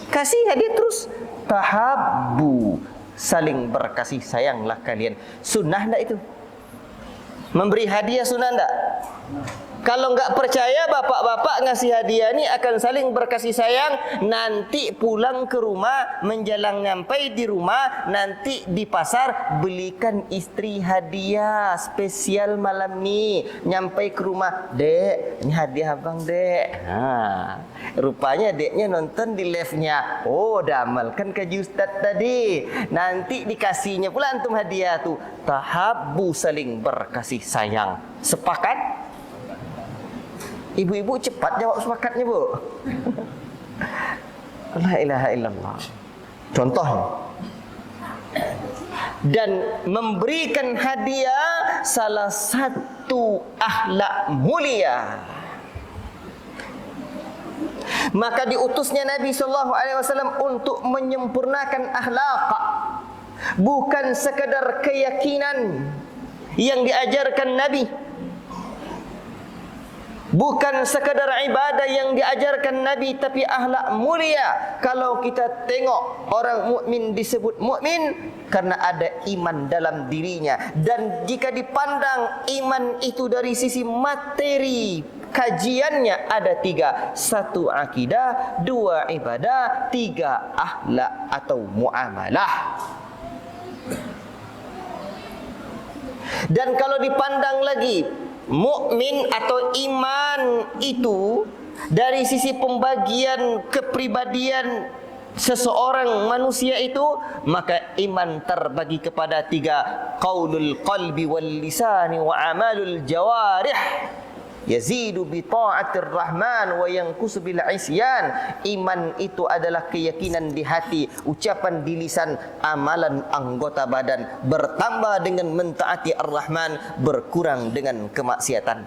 Kasih hadiah terus. Tahabbu, saling berkasih sayanglah kalian. Sunnah enggak itu? Memberi hadiah sunnah enggak? Kalau enggak percaya, bapak-bapak ngasih hadiah ni akan saling berkasih sayang. Nanti pulang ke rumah, menjelang nyampai di rumah, nanti di pasar belikan istri hadiah spesial malam ni. Nyampai ke rumah, dek, ini hadiah abang dek. Rupanya deknya nonton di live-nya. Oh, dah amalkan kaji ustaz tadi. Nanti dikasihnya pula antum hadiah tu. Tahabbu, saling berkasih sayang. Sepakat? Ibu-ibu cepat jawab sepakatnya, Bu. La ilaha illallah. Contoh. Dan memberikan hadiah salah satu akhlak mulia. Maka diutusnya Nabi sallallahu alaihi wasallam untuk menyempurnakan akhlak, bukan sekadar keyakinan yang diajarkan Nabi, bukan sekadar ibadah yang diajarkan Nabi, tapi akhlak mulia. Kalau kita tengok orang mukmin disebut mukmin karena ada iman dalam dirinya. Dan jika dipandang iman itu dari sisi materi, kajiannya ada 3. 1 akidah, 2 ibadah, 3 akhlak atau muamalah. Dan kalau dipandang lagi mukmin atau iman itu dari sisi pembagian kepribadian seseorang manusia itu, maka iman terbagi kepada 3: qaulul qalbi wal lisani wa amalul jawarih. Yazidu bi ta'atir rahman wa yanqusu bil isyan. Iman itu adalah keyakinan di hati, ucapan di lisan, amalan anggota badan, bertambah dengan mentaati Ar-Rahman, berkurang dengan kemaksiatan.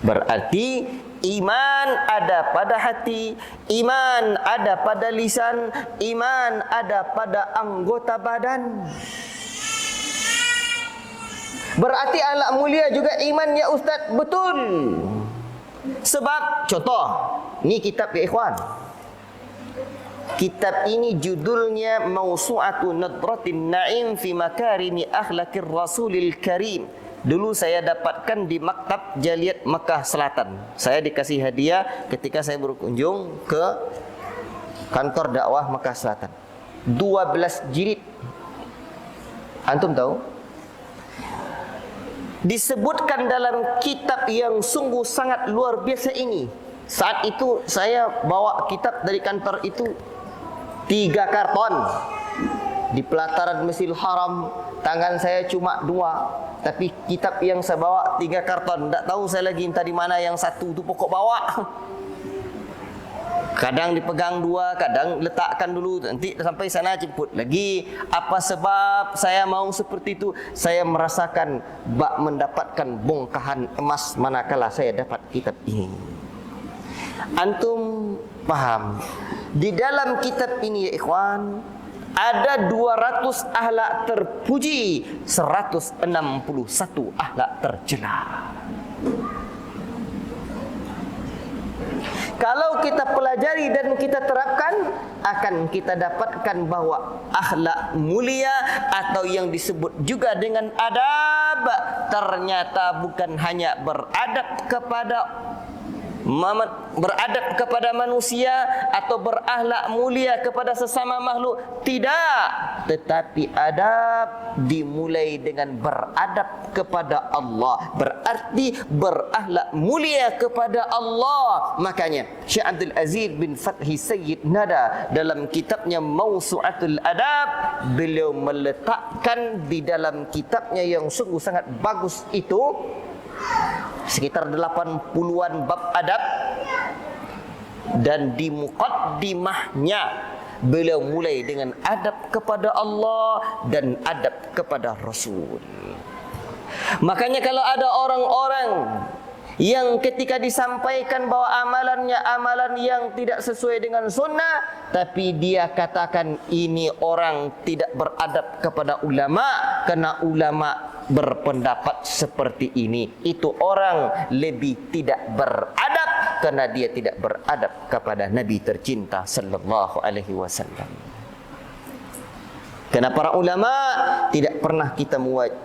Berarti iman ada pada hati, iman ada pada lisan, iman ada pada anggota badan. Berarti akhlak mulia juga iman, ya Ustaz. Betul. Sebab contoh, ni kitab ya ikhwan. Kitab ini judulnya Mawsu'atu Nadratin Na'im fi Makarimi Akhlaqir Rasulil Karim. Dulu saya dapatkan di Maktab Jaliyat Makkah Selatan. Saya dikasih hadiah ketika saya berkunjung ke kantor dakwah Makkah Selatan. 12 jilid. Antum tahu? Disebutkan dalam kitab yang sungguh sangat luar biasa ini. Saat itu saya bawa kitab dari kantor itu 3 karton. Di pelataran Masjidil Haram, tangan saya cuma 2. Tapi kitab yang saya bawa 3 karton. Tak tahu saya lagi entah di mana yang satu tu pokok bawa. Kadang dipegang 2, kadang letakkan dulu, nanti sampai sana jemput lagi. Apa sebab saya mau seperti itu? Saya merasakan bak mendapatkan bongkahan emas manakala saya dapat kitab ini. Antum paham? Di dalam kitab ini ya ikhwan, ada 200 akhlak terpuji, 161 akhlak tercela. Kalau kita pelajari dan kita terapkan, akan kita dapatkan bahwa akhlak mulia atau yang disebut juga dengan adab, ternyata bukan hanya beradab kepada manusia atau berakhlak mulia kepada sesama makhluk, tidak, tetapi adab dimulai dengan beradab kepada Allah, berarti berakhlak mulia kepada Allah. Makanya Syekh Abdul Aziz bin Fathi Sayyid Nada dalam kitabnya Mawsu'atul Adab, beliau meletakkan di dalam kitabnya yang sungguh sangat bagus itu sekitar 80-an bab adab, dan di muqaddimahnya beliau mulai dengan adab kepada Allah dan adab kepada Rasul. Makanya kalau ada orang-orang yang ketika disampaikan bahwa amalannya amalan yang tidak sesuai dengan sunnah, tapi dia katakan ini orang tidak beradab kepada ulama karena ulama berpendapat seperti ini, itu orang lebih tidak beradab karena dia tidak beradab kepada Nabi tercinta sallallahu alaihi wasallam. Karena para ulama tidak pernah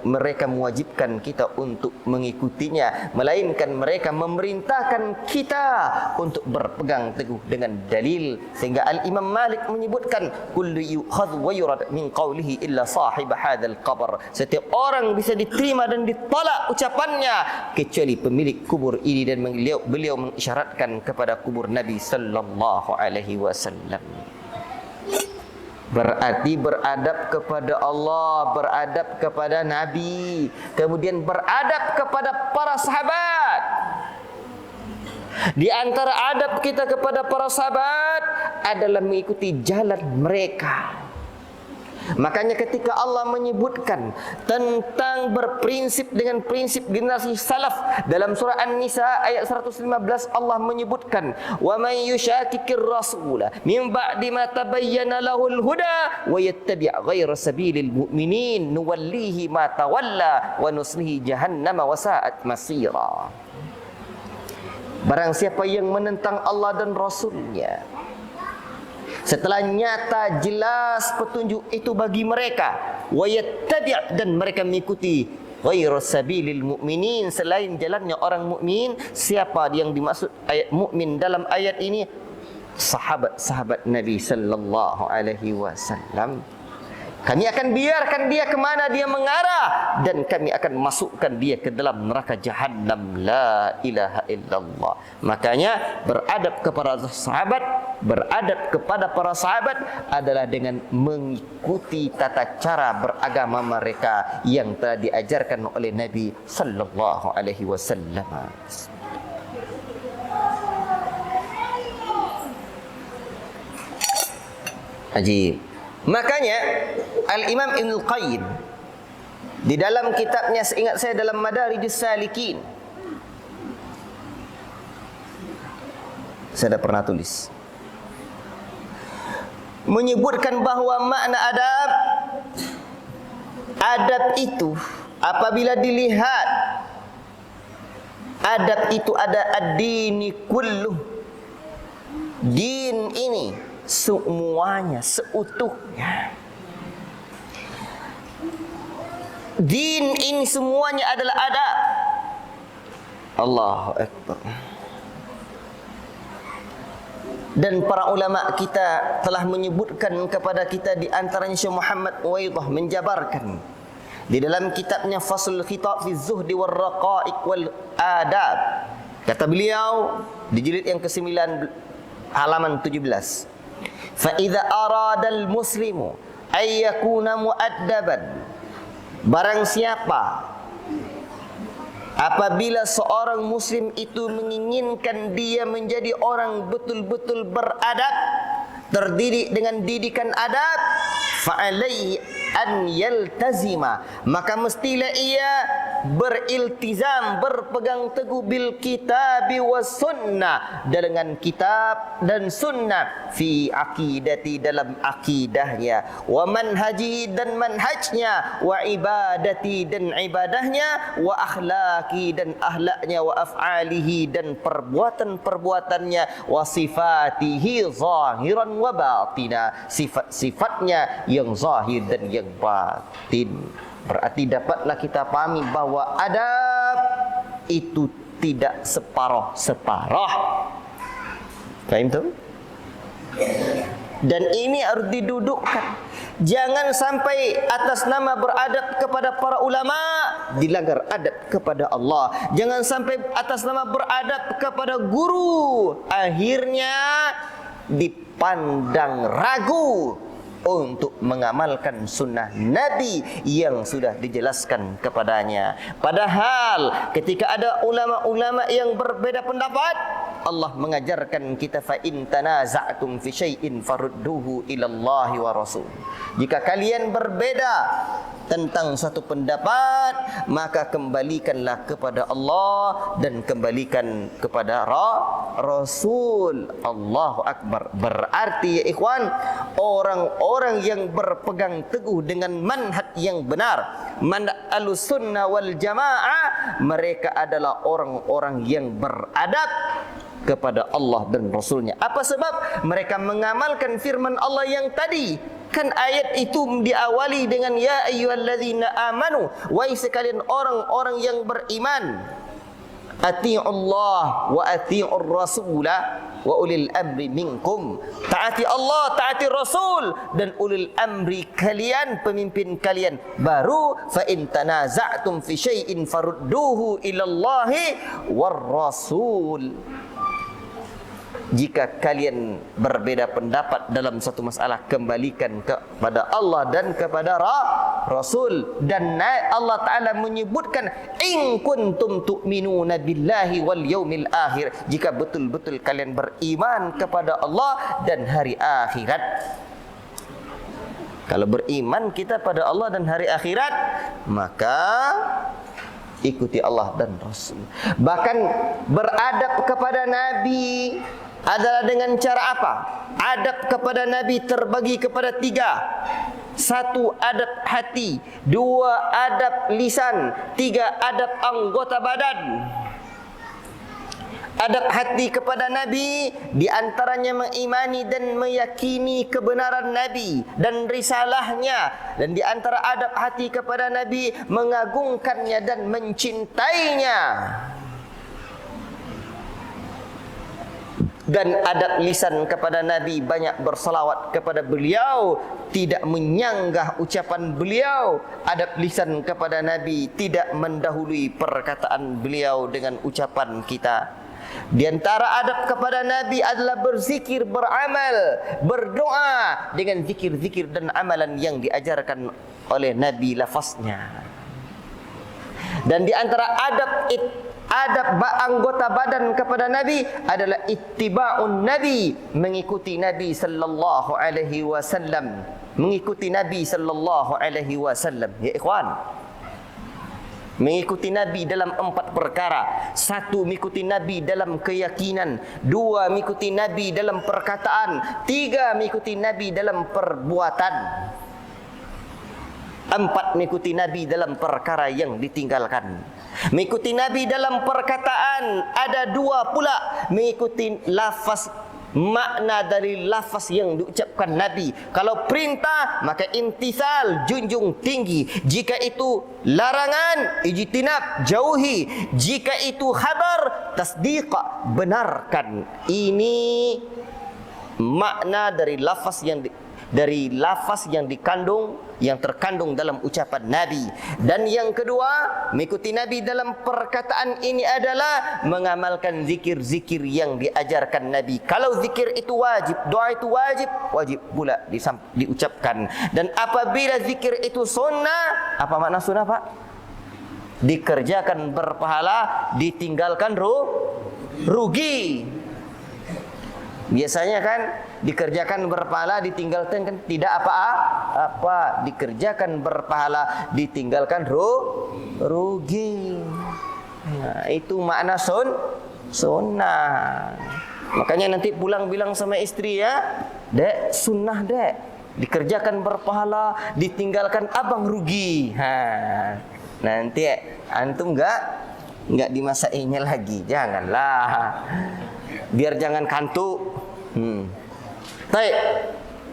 mereka mewajibkan kita untuk mengikutinya, melainkan mereka memerintahkan kita untuk berpegang teguh dengan dalil. Sehingga Al-Imam Malik menyebutkan kullu yu'khadh wa yurad min qawlihi illa sahib hadzal qabr. Setiap orang bisa diterima dan ditolak ucapannya kecuali pemilik kubur ini, dan beliau mengisyaratkan kepada kubur Nabi sallallahu alaihi wasallam. Berarti beradab kepada Allah, beradab kepada Nabi, kemudian beradab kepada para sahabat. Di antara adab kita kepada para sahabat adalah mengikuti jalan mereka. Makanya ketika Allah menyebutkan tentang berprinsip dengan prinsip generasi salaf dalam surah An-Nisa ayat 115, Allah menyebutkan wa may yushaqiqir rasula min ba'di ma tabayyana lahul huda wa yattabi' ghayra sabilil mu'minin nuwallihi ma tawalla wa nuslihi jahannama wa sa'at masira. Barang siapa yang menentang Allah dan Rasulnya setelah nyata jelas petunjuk itu bagi mereka, wa yattabi', dan mereka mengikuti ghairu sabilil mu'minin, selain jalannya orang mukmin. Siapa yang dimaksud ayat mukmin dalam ayat ini? Sahabat-sahabat Nabi sallallahu alaihi wasallam. Kami akan biarkan dia kemana dia mengarah, dan kami akan masukkan dia ke dalam neraka Jahannam. La ilaha illallah. Makanya beradab kepada sahabat, beradab kepada para sahabat adalah dengan mengikuti tata cara beragama mereka yang telah diajarkan oleh Nabi sallallahu alaihi wasallam. Ajib. Makanya Al-Imam Ibnul Qayyim di dalam kitabnya, seingat saya dalam Madarijus Salikin, saya dah pernah tulis, menyebutkan bahwa makna adab itu apabila dilihat, adab itu ada ad-dini kulluh. Din ini semuanya, seutuhnya. Din ini semuanya adalah adab. Allahu Akbar. Dan para ulama kita telah menyebutkan kepada kita, di antaranya Syekh Muhammad Uwaidah menjabarkan di dalam kitabnya Faslul Khitab fi Zuhdi wal Raqaiq wal Adab. Kata beliau di jilid yang ke-9 halaman 17. Fa idza arada al muslimu ay yakuna muaddaban, barang siapa apabila seorang muslim itu menginginkan dia menjadi orang betul-betul beradab, terdidik dengan didikan adab, fa'alaihi an yaltazima, maka mestilah ia beriltizam, berpegang teguh bil kitabi was sunnah, dengan kitab dan sunnah, fi aqidati, dalam akidahnya, wa manhaji, dan manhajnya, wa ibadati, dan ibadahnya, wa akhlaqi, dan akhlaknya, wa af'alihi, dan perbuatan-perbuatannya, wa sifatihi zahiran wa batina, sifat-sifatnya yang zahir dan yang batin. Berarti dapatlah kita pahami bahwa adab itu tidak separoh-separoh. Faham tu? Dan ini harus didudukkan. Jangan sampai atas nama beradab kepada para ulama dilanggar adab kepada Allah. Jangan sampai atas nama beradab kepada guru akhirnya dipandang ragu untuk mengamalkan sunnah Nabi yang sudah dijelaskan kepadanya. Padahal ketika ada ulama-ulama yang berbeda pendapat, Allah mengajarkan kita, fa in tanaza'tum fi syai'in farudduhu ila Allah wa rasul. Jika kalian berbeda tentang satu pendapat, maka kembalikanlah kepada Allah dan kembalikan kepada Rasul. Allahu Akbar. Berarti ya ikhwan, orang-orang yang berpegang teguh dengan manhaj yang benar, manhaj Ahlussunnah wal Jamaah, mereka adalah orang-orang yang beradab kepada Allah dan Rasulnya. Apa sebab? Mereka mengamalkan firman Allah yang tadi. Kan ayat itu diawali dengan ya ayyuhalladzina amanu, wahai sekalian orang-orang yang beriman, atii'ullah wa atii'ur rasula wa ulil amri minkum. Taati Allah, taati Rasul, dan ulil amri kalian, pemimpin kalian. Baru fa in tanaza'tum fi syai'in farudduhu ilallahi war rasul. Jika kalian berbeda pendapat dalam satu masalah, kembalikan kepada Allah dan kepada Rasul. Dan Allah Ta'ala menyebutkan, in kuntum tu'minuna billahi wal yaumil akhir, jika betul-betul kalian beriman kepada Allah dan hari akhirat. Kalau beriman kita pada Allah dan hari akhirat, maka ikuti Allah dan Rasul. Bahkan beradab kepada Nabi adalah dengan cara apa? Adab kepada Nabi terbagi kepada 3. 1 adab hati, 2 adab lisan, 3 adab anggota badan. Adab hati kepada Nabi diantaranya mengimani dan meyakini kebenaran Nabi dan risalahnya. Dan di antara adab hati kepada Nabi, mengagungkannya dan mencintainya. Dan adab lisan kepada Nabi, banyak bersalawat kepada beliau, tidak menyanggah ucapan beliau. Adab lisan kepada Nabi, tidak mendahului perkataan beliau dengan ucapan kita. Di antara adab kepada Nabi adalah berzikir, beramal, berdoa dengan zikir-zikir dan amalan yang diajarkan oleh Nabi lafaznya. Dan di antara adab anggota badan kepada Nabi adalah ittiba'un Nabi, mengikuti Nabi sallallahu alaihi wasallam, mengikuti Nabi sallallahu alaihi wasallam. Ya ikhwan, mengikuti Nabi dalam 4 perkara. 1, mengikuti Nabi dalam keyakinan. 2, mengikuti Nabi dalam perkataan. 3, mengikuti Nabi dalam perbuatan. 4, mengikuti Nabi dalam perkara yang ditinggalkan. Mengikuti Nabi dalam perkataan ada 2 pula, mengikuti lafaz makna dari lafaz yang diucapkan Nabi. Kalau perintah, maka intisal, junjung tinggi. Jika itu larangan, ijtinab, jauhi. Jika itu khabar, tasdiq, benarkan. Ini makna dari lafaz yang dikandung, yang terkandung dalam ucapan Nabi. Dan yang kedua, mengikuti Nabi dalam perkataan ini adalah mengamalkan zikir-zikir yang diajarkan Nabi. Kalau zikir itu wajib, doa itu wajib pula diucapkan. Dan apabila zikir itu sunnah, apa makna sunnah, Pak? Dikerjakan berpahala, ditinggalkan rugi. Biasanya kan dikerjakan berpahala, ditinggalkan kan tidak apa-apa. Dikerjakan berpahala, ditinggalkan rugi. Nah, itu makna sunnah. Makanya nanti pulang bilang sama istri, ya, Dek, sunnah, Dek. Dikerjakan berpahala, ditinggalkan abang rugi. Nanti antum enggak dimasainya lagi. Janganlah. Biar jangan kantuk. Baik.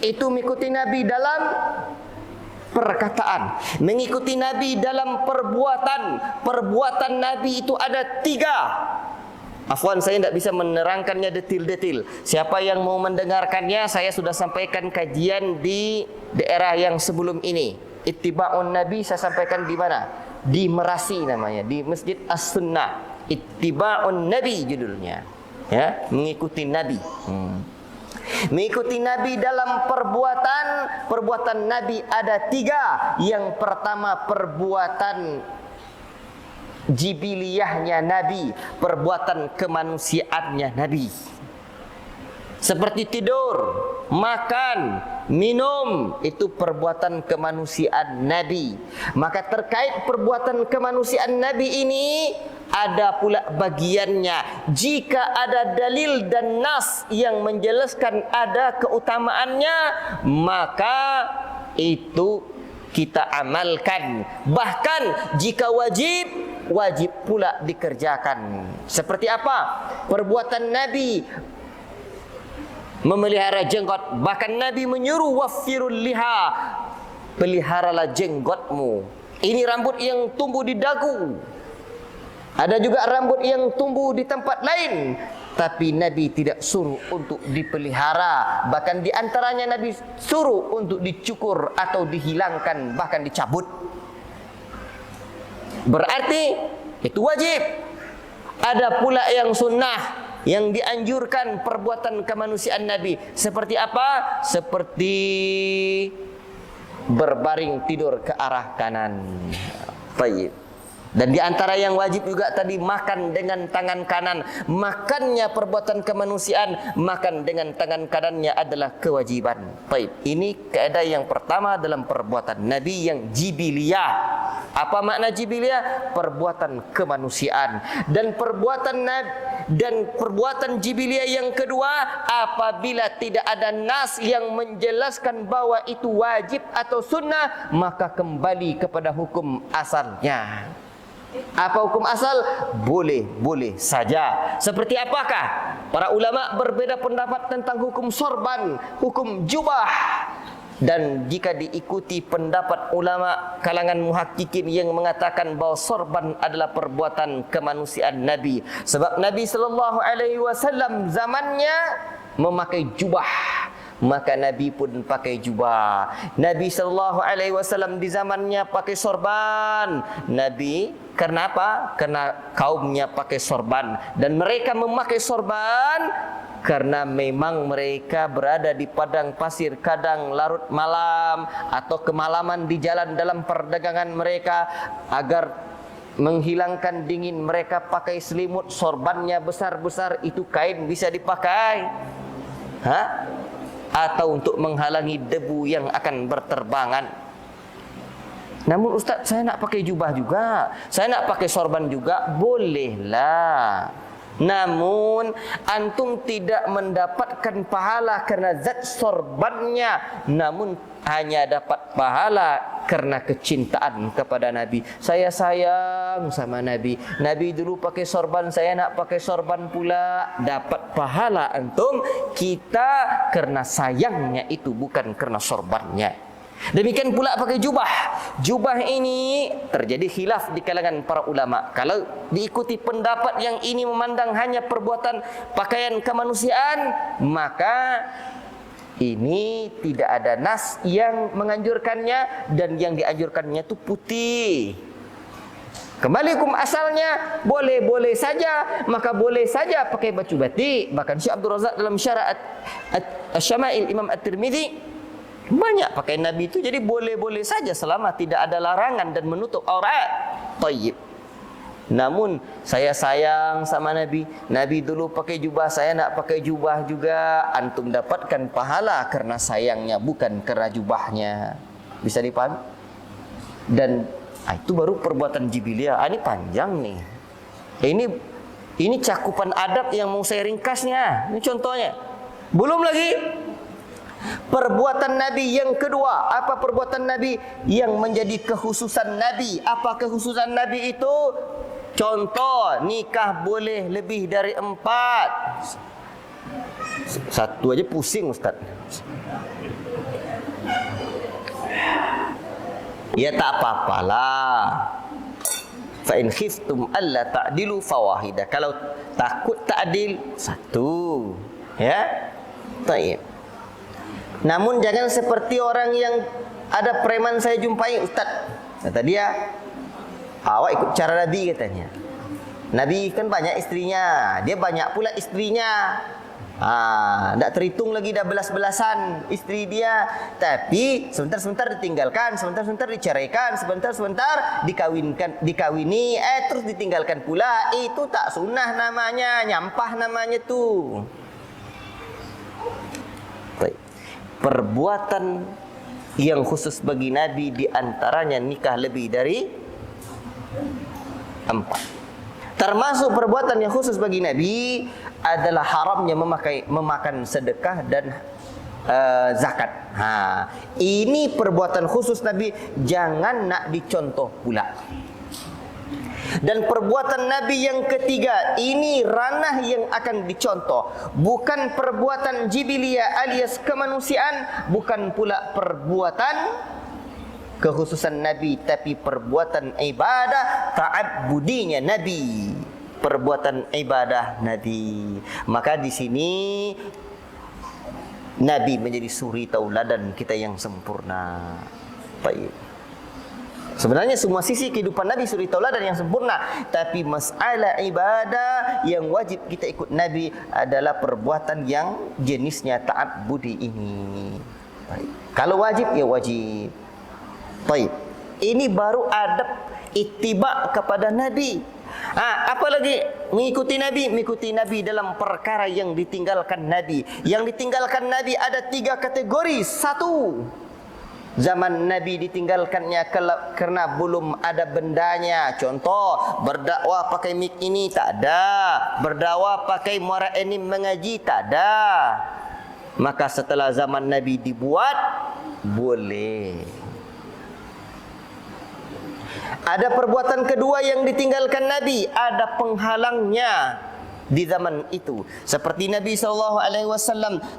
Itu mengikuti Nabi dalam perkataan, mengikuti Nabi dalam perbuatan. Perbuatan Nabi itu ada 3. Afwan, saya tidak bisa menerangkannya detil-detil. Siapa yang mau mendengarkannya, saya sudah sampaikan kajian di daerah yang sebelum ini. Ittiba'un Nabi saya sampaikan di mana? Di Merasi namanya, di Masjid As-Sunnah. Ittiba'un Nabi judulnya. Ya, mengikuti Nabi. Mengikuti Nabi dalam perbuatan Nabi ada 3. Yang pertama, perbuatan jibiliyahnya Nabi, perbuatan kemanusiaannya Nabi. Seperti tidur, makan, minum, itu perbuatan kemanusiaan Nabi. Maka terkait perbuatan kemanusiaan Nabi ini ada pula bagiannya. Jika ada dalil dan nas yang menjelaskan ada keutamaannya, maka itu kita amalkan. Bahkan jika wajib pula dikerjakan. Seperti apa? Perbuatan Nabi memelihara jenggot. Bahkan Nabi menyuruh waffirul liha, peliharalah jenggotmu. Ini rambut yang tumbuh di dagu. Ada juga rambut yang tumbuh di tempat lain, tapi Nabi tidak suruh untuk dipelihara. Bahkan di antaranya Nabi suruh untuk dicukur atau dihilangkan, bahkan dicabut. Berarti itu wajib. Ada pula yang sunnah, yang dianjurkan perbuatan kemanusiaan Nabi. Seperti apa? Seperti berbaring tidur ke arah kanan. Baik. Dan di antara yang wajib juga tadi makan dengan tangan kanan. Makannya perbuatan kemanusiaan, makan dengan tangan kanannya adalah kewajiban. Baik, ini kaidah yang pertama dalam perbuatan Nabi yang jibiliyah. Apa makna jibiliyah? Perbuatan kemanusiaan. Dan perbuatan jibiliyah yang kedua, apabila tidak ada nas yang menjelaskan bahwa itu wajib atau sunnah, maka kembali kepada hukum asalnya. Apa hukum asal? Boleh saja. Seperti apakah? Para ulama berbeda pendapat tentang hukum sorban, hukum jubah. Dan jika diikuti pendapat ulama kalangan muhakkikin yang mengatakan bahawa sorban adalah perbuatan kemanusiaan Nabi. Sebab Nabi SAW zamannya memakai jubah, maka Nabi pun pakai jubah. Nabi SAW di zamannya pakai sorban. Nabi, karena apa? Karena kaumnya pakai sorban. Dan mereka memakai sorban karena memang mereka berada di padang pasir, kadang larut malam atau kemalaman di jalan dalam perdagangan mereka. Agar menghilangkan dingin, mereka pakai selimut, sorbannya besar-besar. Itu kain bisa dipakai, atau untuk menghalangi debu yang akan berterbangan. Namun Ustaz, saya nak pakai jubah juga, saya nak pakai sorban juga, bolehlah. Namun antum tidak mendapatkan pahala karena zat sorbannya, namun hanya dapat pahala karena kecintaan kepada Nabi. Saya sayang sama Nabi. Nabi dulu pakai sorban, saya nak pakai sorban pula. Dapat pahala antum. Kita karena sayangnya itu, bukan karena sorbannya. Demikian pula pakai jubah. Jubah ini terjadi khilaf di kalangan para ulama. Kalau diikuti pendapat yang ini memandang hanya perbuatan pakaian kemanusiaan, maka ini tidak ada nas yang menganjurkannya, dan yang dianjurkannya itu putih. Kembali hukum asalnya, boleh-boleh saja, maka boleh saja pakai baju batik. Bahkan Syekh Abdul Razak dalam syarah Asy-Syama'il Imam At-Tirmidzi banyak pakai Nabi itu, jadi boleh-boleh saja selama tidak ada larangan dan menutup aurat. Tayyib. Namun saya sayang sama Nabi. Nabi dulu pakai jubah, saya nak pakai jubah juga. Antum dapatkan pahala karena sayangnya, bukan karena jubahnya. Bisa dipahami? Dan itu baru perbuatan jibiliah. Ini panjang nih. Ini cakupan adab yang mau saya ringkasnya. Ini contohnya. Belum lagi perbuatan Nabi yang kedua. Apa perbuatan Nabi yang menjadi kekhususan Nabi? Apa kekhususan Nabi itu? Contoh, nikah boleh lebih dari 4. Satu aja pusing Ustaz. Ya tak apa-apalah. Fa in khiftum alla ta'dilu fawahidah. Kalau takut ta'dil, 1. Ya. Baik. Namun jangan seperti orang yang ada preman saya jumpai, Ustaz. Kata dia, awak ikut cara Nabi katanya. Nabi kan banyak istrinya, dia banyak pula istrinya. Tak terhitung lagi dah belas-belasan istri dia. Tapi sebentar-sebentar ditinggalkan, sebentar-sebentar diceraikan, sebentar-sebentar dikawini, terus ditinggalkan pula. Itu tak sunnah namanya, nyampah namanya tu. Baik. Perbuatan yang khusus bagi Nabi diantaranya nikah lebih dari 4. Termasuk perbuatan yang khusus bagi Nabi adalah haramnya memakan sedekah dan zakat. Ini perbuatan khusus Nabi, jangan nak dicontoh pula. Dan perbuatan Nabi yang ketiga, ini ranah yang akan dicontoh, bukan perbuatan jibiliyah alias kemanusiaan, bukan pula perbuatan kekhususan Nabi, tapi perbuatan ibadah ta'abbudinya Nabi, perbuatan ibadah Nabi. Maka di sini Nabi menjadi suri tauladan kita yang sempurna. Baik. Sebenarnya semua sisi kehidupan Nabi suri tauladan yang sempurna, tapi masalah ibadah yang wajib kita ikut Nabi adalah perbuatan yang jenisnya ta'abbudi ini. Baik. Kalau wajib ya wajib. Baik. Ini baru adab ittiba kepada Nabi. Apalagi mengikuti Nabi? Mengikuti Nabi dalam perkara yang ditinggalkan Nabi. Yang ditinggalkan Nabi ada 3 kategori. 1, zaman Nabi ditinggalkannya karena belum ada bendanya. Contoh, berdakwah pakai mic ini tak ada, berdakwah pakai muara ini mengaji tak ada. Maka setelah zaman Nabi dibuat, boleh. Ada perbuatan kedua yang ditinggalkan Nabi, ada penghalangnya di zaman itu. Seperti Nabi SAW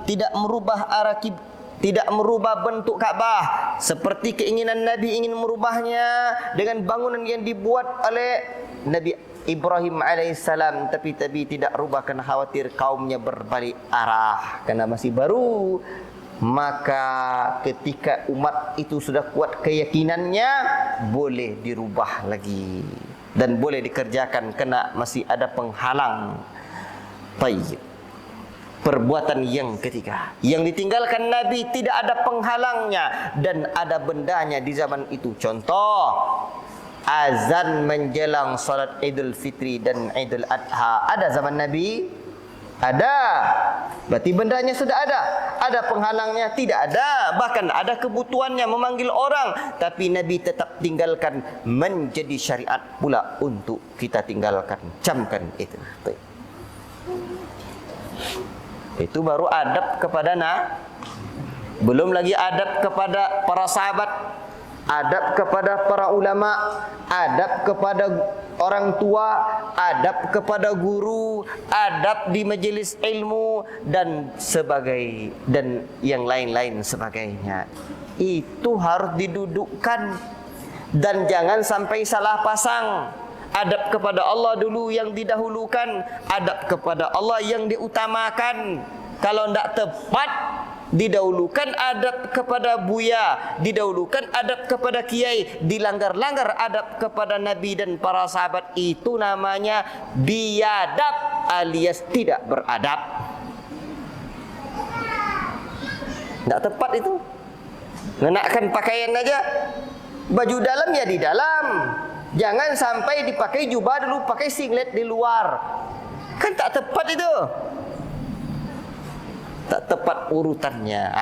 tidak merubah arah tidak merubah bentuk Ka'bah. Seperti keinginan Nabi ingin merubahnya dengan bangunan yang dibuat oleh Nabi Ibrahim alaihissalam, tapi tidak rubah kerana khawatir kaumnya berbalik arah kerana masih baru. Maka ketika umat itu sudah kuat keyakinannya, boleh dirubah lagi dan boleh dikerjakan kerana masih ada penghalang. Baik. Perbuatan yang ketiga yang ditinggalkan Nabi tidak ada penghalangnya dan ada bendanya di zaman itu. Contoh, azan menjelang salat Idul Fitri dan Idul Adha. Ada zaman Nabi? Ada. Berarti bendanya sudah ada. Ada penghalangnya? Tidak ada. Bahkan ada kebutuhannya memanggil orang, tapi Nabi tetap tinggalkan, menjadi syariat pula untuk kita tinggalkan. Camkan itu. Baik. Itu baru adab kepada Belum lagi adab kepada para sahabat, adab kepada para ulama, adab kepada orang tua, adab kepada guru, adab di majelis ilmu dan yang lain-lain sebagainya. Itu harus didudukkan dan jangan sampai salah pasang. Adab kepada Allah dulu yang didahulukan, adab kepada Allah yang diutamakan. Kalau tidak tepat, didahulukan adab kepada buya, didahulukan adab kepada kiai, dilanggar-langgar adab kepada Nabi dan para sahabat. Itu namanya biadab alias tidak beradab. Tidak tepat itu. Ngenakan pakaian aja, baju dalam ya di dalam. Jangan sampai dipakai jubah dulu, pakai singlet di luar. Kan tak tepat itu. Tak tepat urutannya.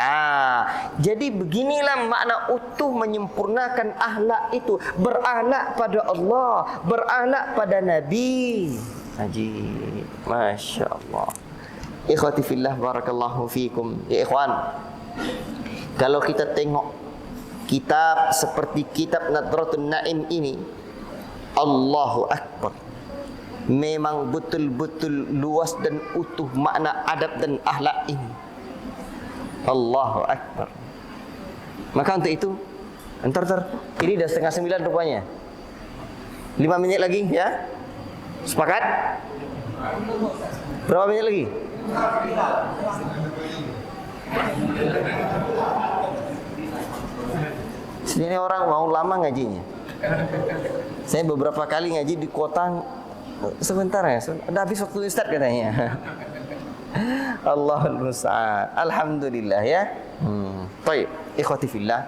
Jadi beginilah makna utuh menyempurnakan akhlak itu. Berakhlak pada Allah, berakhlak pada Nabi. Ajib. Masya Allah. Ikhwati fillah, barakallahu fikum. Ya ikhwan, kalau kita tengok kitab seperti kitab Nadratun Naim ini, Allahu Akbar, memang betul-betul luas dan utuh makna adab dan akhlak ini. Allahu Akbar. Maka untuk itu, entar ini dah 8:30 rupanya. 5 minit lagi ya. Sepakat? Berapa minit lagi? Sini orang mau lama ngajinya. Saya beberapa kali ngaji di kota, sebentar ya, udah habis waktu Ustaz katanya. Allahul musta'an. Alhamdulillah ya. Baik, ikhwati fillah,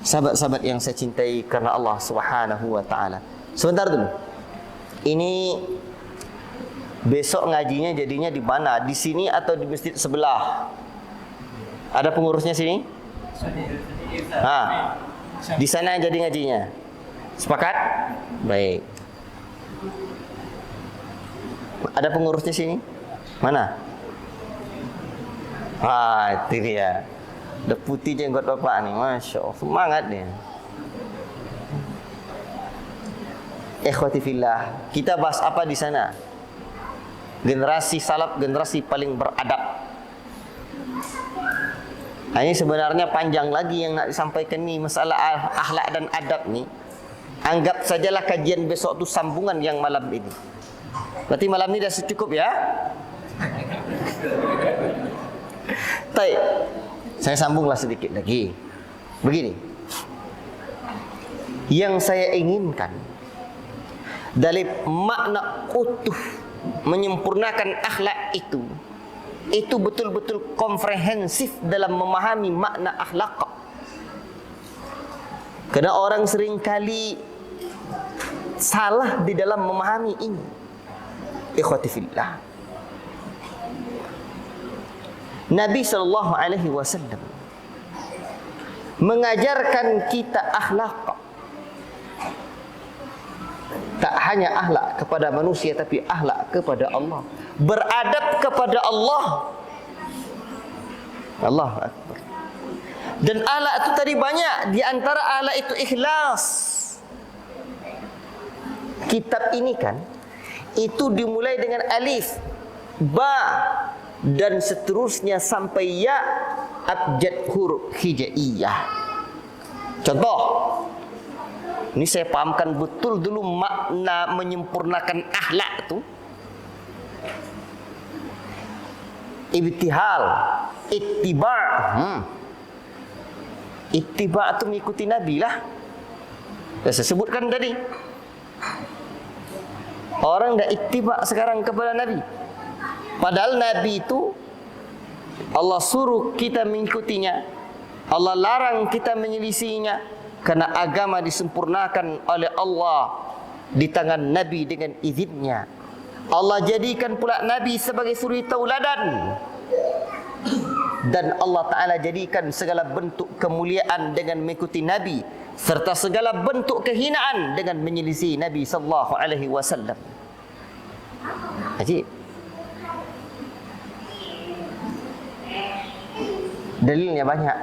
sahabat-sahabat yang saya cintai karena Allah Subhanahu wa taala. Sebentar dulu. Ini besok ngajinya jadinya di mana? Di sini atau di masjid sebelah? Ada pengurusnya sini? Di sana jadi ngajinya. Sepakat? Baik. Ada pengurusnya sini? Mana? Itu dia. Udah putih jenggot bapak nih, Masya Allah, semangat dia. Ikhwati fillah, kita bahas apa di sana? Generasi salaf, generasi paling beradab. Ini sebenarnya panjang lagi yang nak disampaikan ni, masalah akhlak dan adab ni. Anggap sajalah kajian besok tu sambungan yang malam ini. Berarti malam ni dah cukup ya. Baik, saya sambunglah sedikit lagi. Begini, yang saya inginkan dari makna utuh menyempurnakan akhlak itu betul-betul komprehensif dalam memahami makna akhlak. Karena orang seringkali salah di dalam memahami ini. Ikhwati fillah, Nabi SAW mengajarkan kita akhlak. Tak hanya akhlak kepada manusia, tapi akhlak kepada Allah. Beradab kepada Allah. Allahu Akbar. Dan akhlak itu tadi banyak. Di antara akhlak itu ikhlas. Kitab ini kan, itu dimulai dengan alif, ba, dan seterusnya sampai ya, abjad huruf hijaiyah. Contoh, ini saya pahamkan betul dulu makna menyempurnakan akhlak itu. Ibtihal, ittiba. Ittiba itu mengikuti Nabi lah. Saya sebutkan tadi. Orang dah ittiba sekarang kepada Nabi. Padahal Nabi itu Allah suruh kita mengikutinya, Allah larang kita menyelisihinya. Karena agama disempurnakan oleh Allah di tangan Nabi dengan izinnya. Allah jadikan pula Nabi sebagai suri tauladan. Dan Allah Ta'ala jadikan segala bentuk kemuliaan dengan mengikuti Nabi, serta segala bentuk kehinaan dengan menyelisih Nabi sallallahu alaihi wasallam. Ajib. Dalilnya banyak.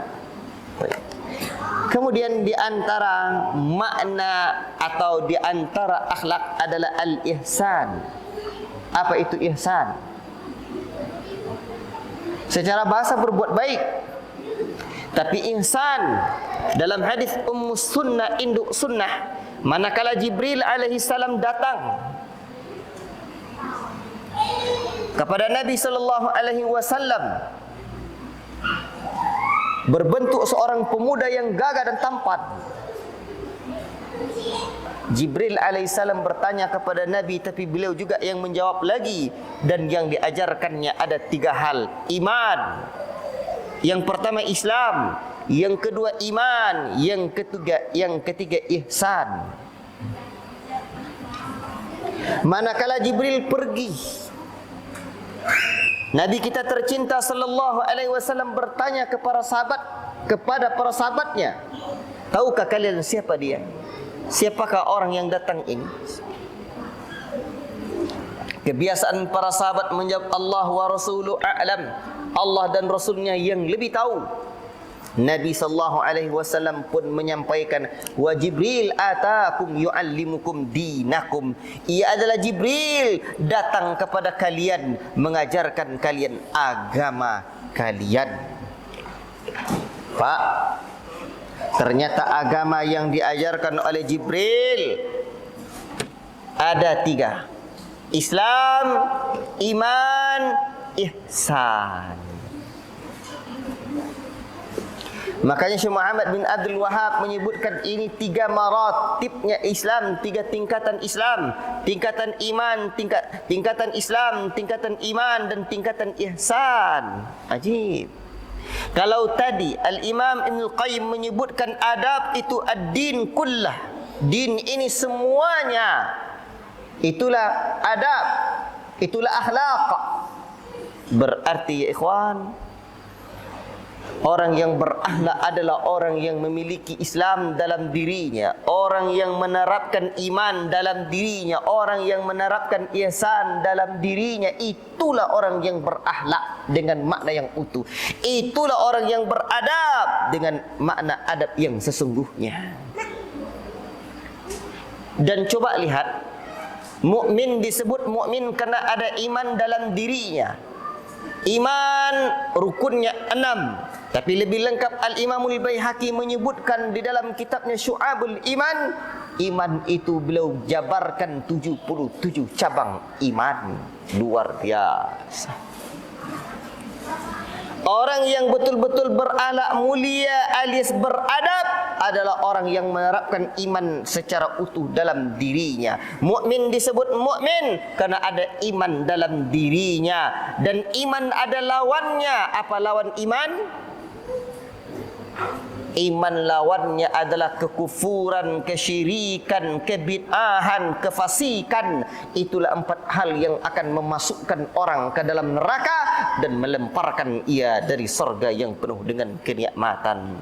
Kemudian di antara makna atau di antara akhlak adalah al-ihsan. Apa itu ihsan? Secara bahasa berbuat baik. Tapi ihsan dalam hadis Ummu Sunnah induk sunnah, manakala Jibril alaihi salam datang kepada Nabi sallallahu alaihi wasallam berbentuk seorang pemuda yang gagah dan tampan. Jibril alaihissalam bertanya kepada Nabi, tapi beliau juga yang menjawab lagi. Dan yang diajarkannya ada 3 hal. Iman. Yang pertama Islam. Yang kedua iman. Yang ketiga ihsan. Manakala Jibril pergi, Nabi kita tercinta sallallahu alaihi wasallam bertanya kepada para sahabatnya, tahukah kalian siapa dia? Siapakah orang yang datang ini? Kebiasaan para sahabat menjawab, Allah wa rasuluhu a'lam. Allah dan Rasulnya yang lebih tahu. Nabi sallallahu alaihi wasallam pun menyampaikan, wa Jibril atakum yuallimukum dinakum. Ia adalah Jibril datang kepada kalian mengajarkan kalian agama kalian. Pak, ternyata agama yang diajarkan oleh Jibril ada 3. Islam, iman, ihsan. Makanya Syekh Muhammad bin Abdul Wahab menyebutkan ini 3 maratibnya Islam, 3 tingkatan Islam, tingkatan iman, tingkatan Islam, tingkatan iman dan tingkatan ihsan. Ajib. Kalau tadi Al-Imam Ibnul Qayyim menyebutkan adab itu ad-din kullah, din ini semuanya, itulah adab, itulah akhlak. Berarti ya ikhwan, orang yang berakhlak adalah orang yang memiliki Islam dalam dirinya, orang yang menerapkan iman dalam dirinya, orang yang menerapkan ihsan dalam dirinya. Itulah orang yang berakhlak dengan makna yang utuh. Itulah orang yang beradab dengan makna adab yang sesungguhnya. Dan coba lihat, mukmin disebut mukmin karena ada iman dalam dirinya. Iman rukunnya 6. Tapi lebih lengkap Al-Imamul Baihaqi menyebutkan di dalam kitabnya Syu'abul Iman, iman itu beliau jabarkan 77 cabang iman. Luar biasa. Orang yang betul-betul berakhlak mulia alias beradab adalah orang yang menerapkan iman secara utuh dalam dirinya. Mukmin disebut mukmin karena ada iman dalam dirinya, dan iman ada lawannya. Apa lawan iman? Iman lawannya adalah kekufuran, kesyirikan, kebid'ahan, kefasikan. Itulah 4 hal yang akan memasukkan orang ke dalam neraka dan melemparkan ia dari surga yang penuh dengan kenikmatan.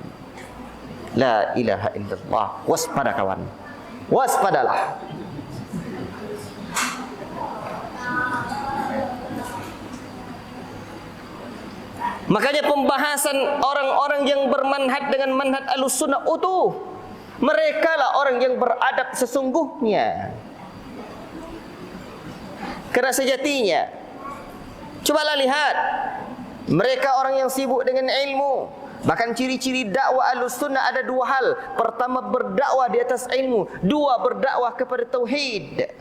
La ilaha illallah. Waspada kawan, waspadalah. Makanya pembahasan orang-orang yang bermanhaj dengan manhaj Ahlussunnah utuh, mereka lah orang yang beradab sesungguhnya. Karena sejatinya, cobalah lihat, mereka orang yang sibuk dengan ilmu. Bahkan ciri-ciri dakwah Ahlussunnah ada 2 hal. Pertama, berdakwah di atas ilmu. 2, berdakwah kepada tauhid.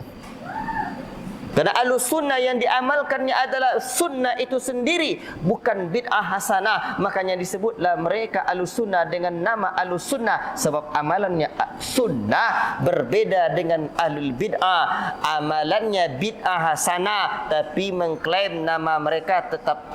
Karena Ahlussunnah yang diamalkannya adalah sunnah itu sendiri, bukan bid'ah hasanah. Makanya disebutlah mereka Ahlussunnah dengan nama Ahlussunnah, sebab amalannya sunnah, berbeda dengan ahlul bid'ah. Amalannya bid'ah hasanah, tapi mengklaim nama mereka tetap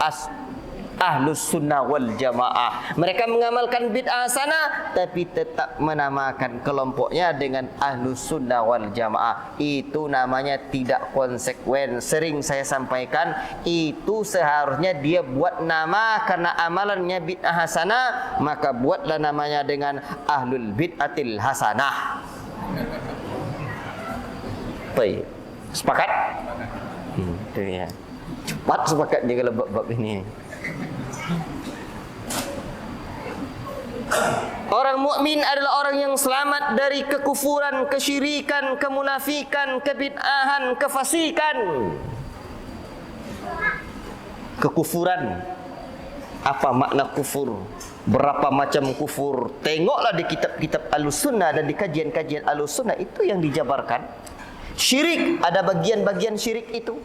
Ahlus Sunnah wal Jamaah. Mereka mengamalkan bid'ah hasanah tapi tetap menamakan kelompoknya dengan Ahlus Sunnah wal Jamaah. Itu namanya tidak konsekuen. Sering saya sampaikan, itu seharusnya dia buat nama karena amalannya bid'ah hasanah, maka buatlah namanya dengan Ahlul Bid'atil Hasanah. Baik. Sepakat? Itu ya. Cepat sepakatnya kalau bab-bab ini. Orang mukmin adalah orang yang selamat dari kekufuran, kesyirikan, kemunafikan, kebid'ahan, kefasikan. Kekufuran. Apa makna kufur? Berapa macam kufur? Tengoklah di kitab-kitab Ahlussunnah dan di kajian-kajian Ahlussunnah, itu yang dijabarkan. Syirik, ada bagian-bagian syirik itu.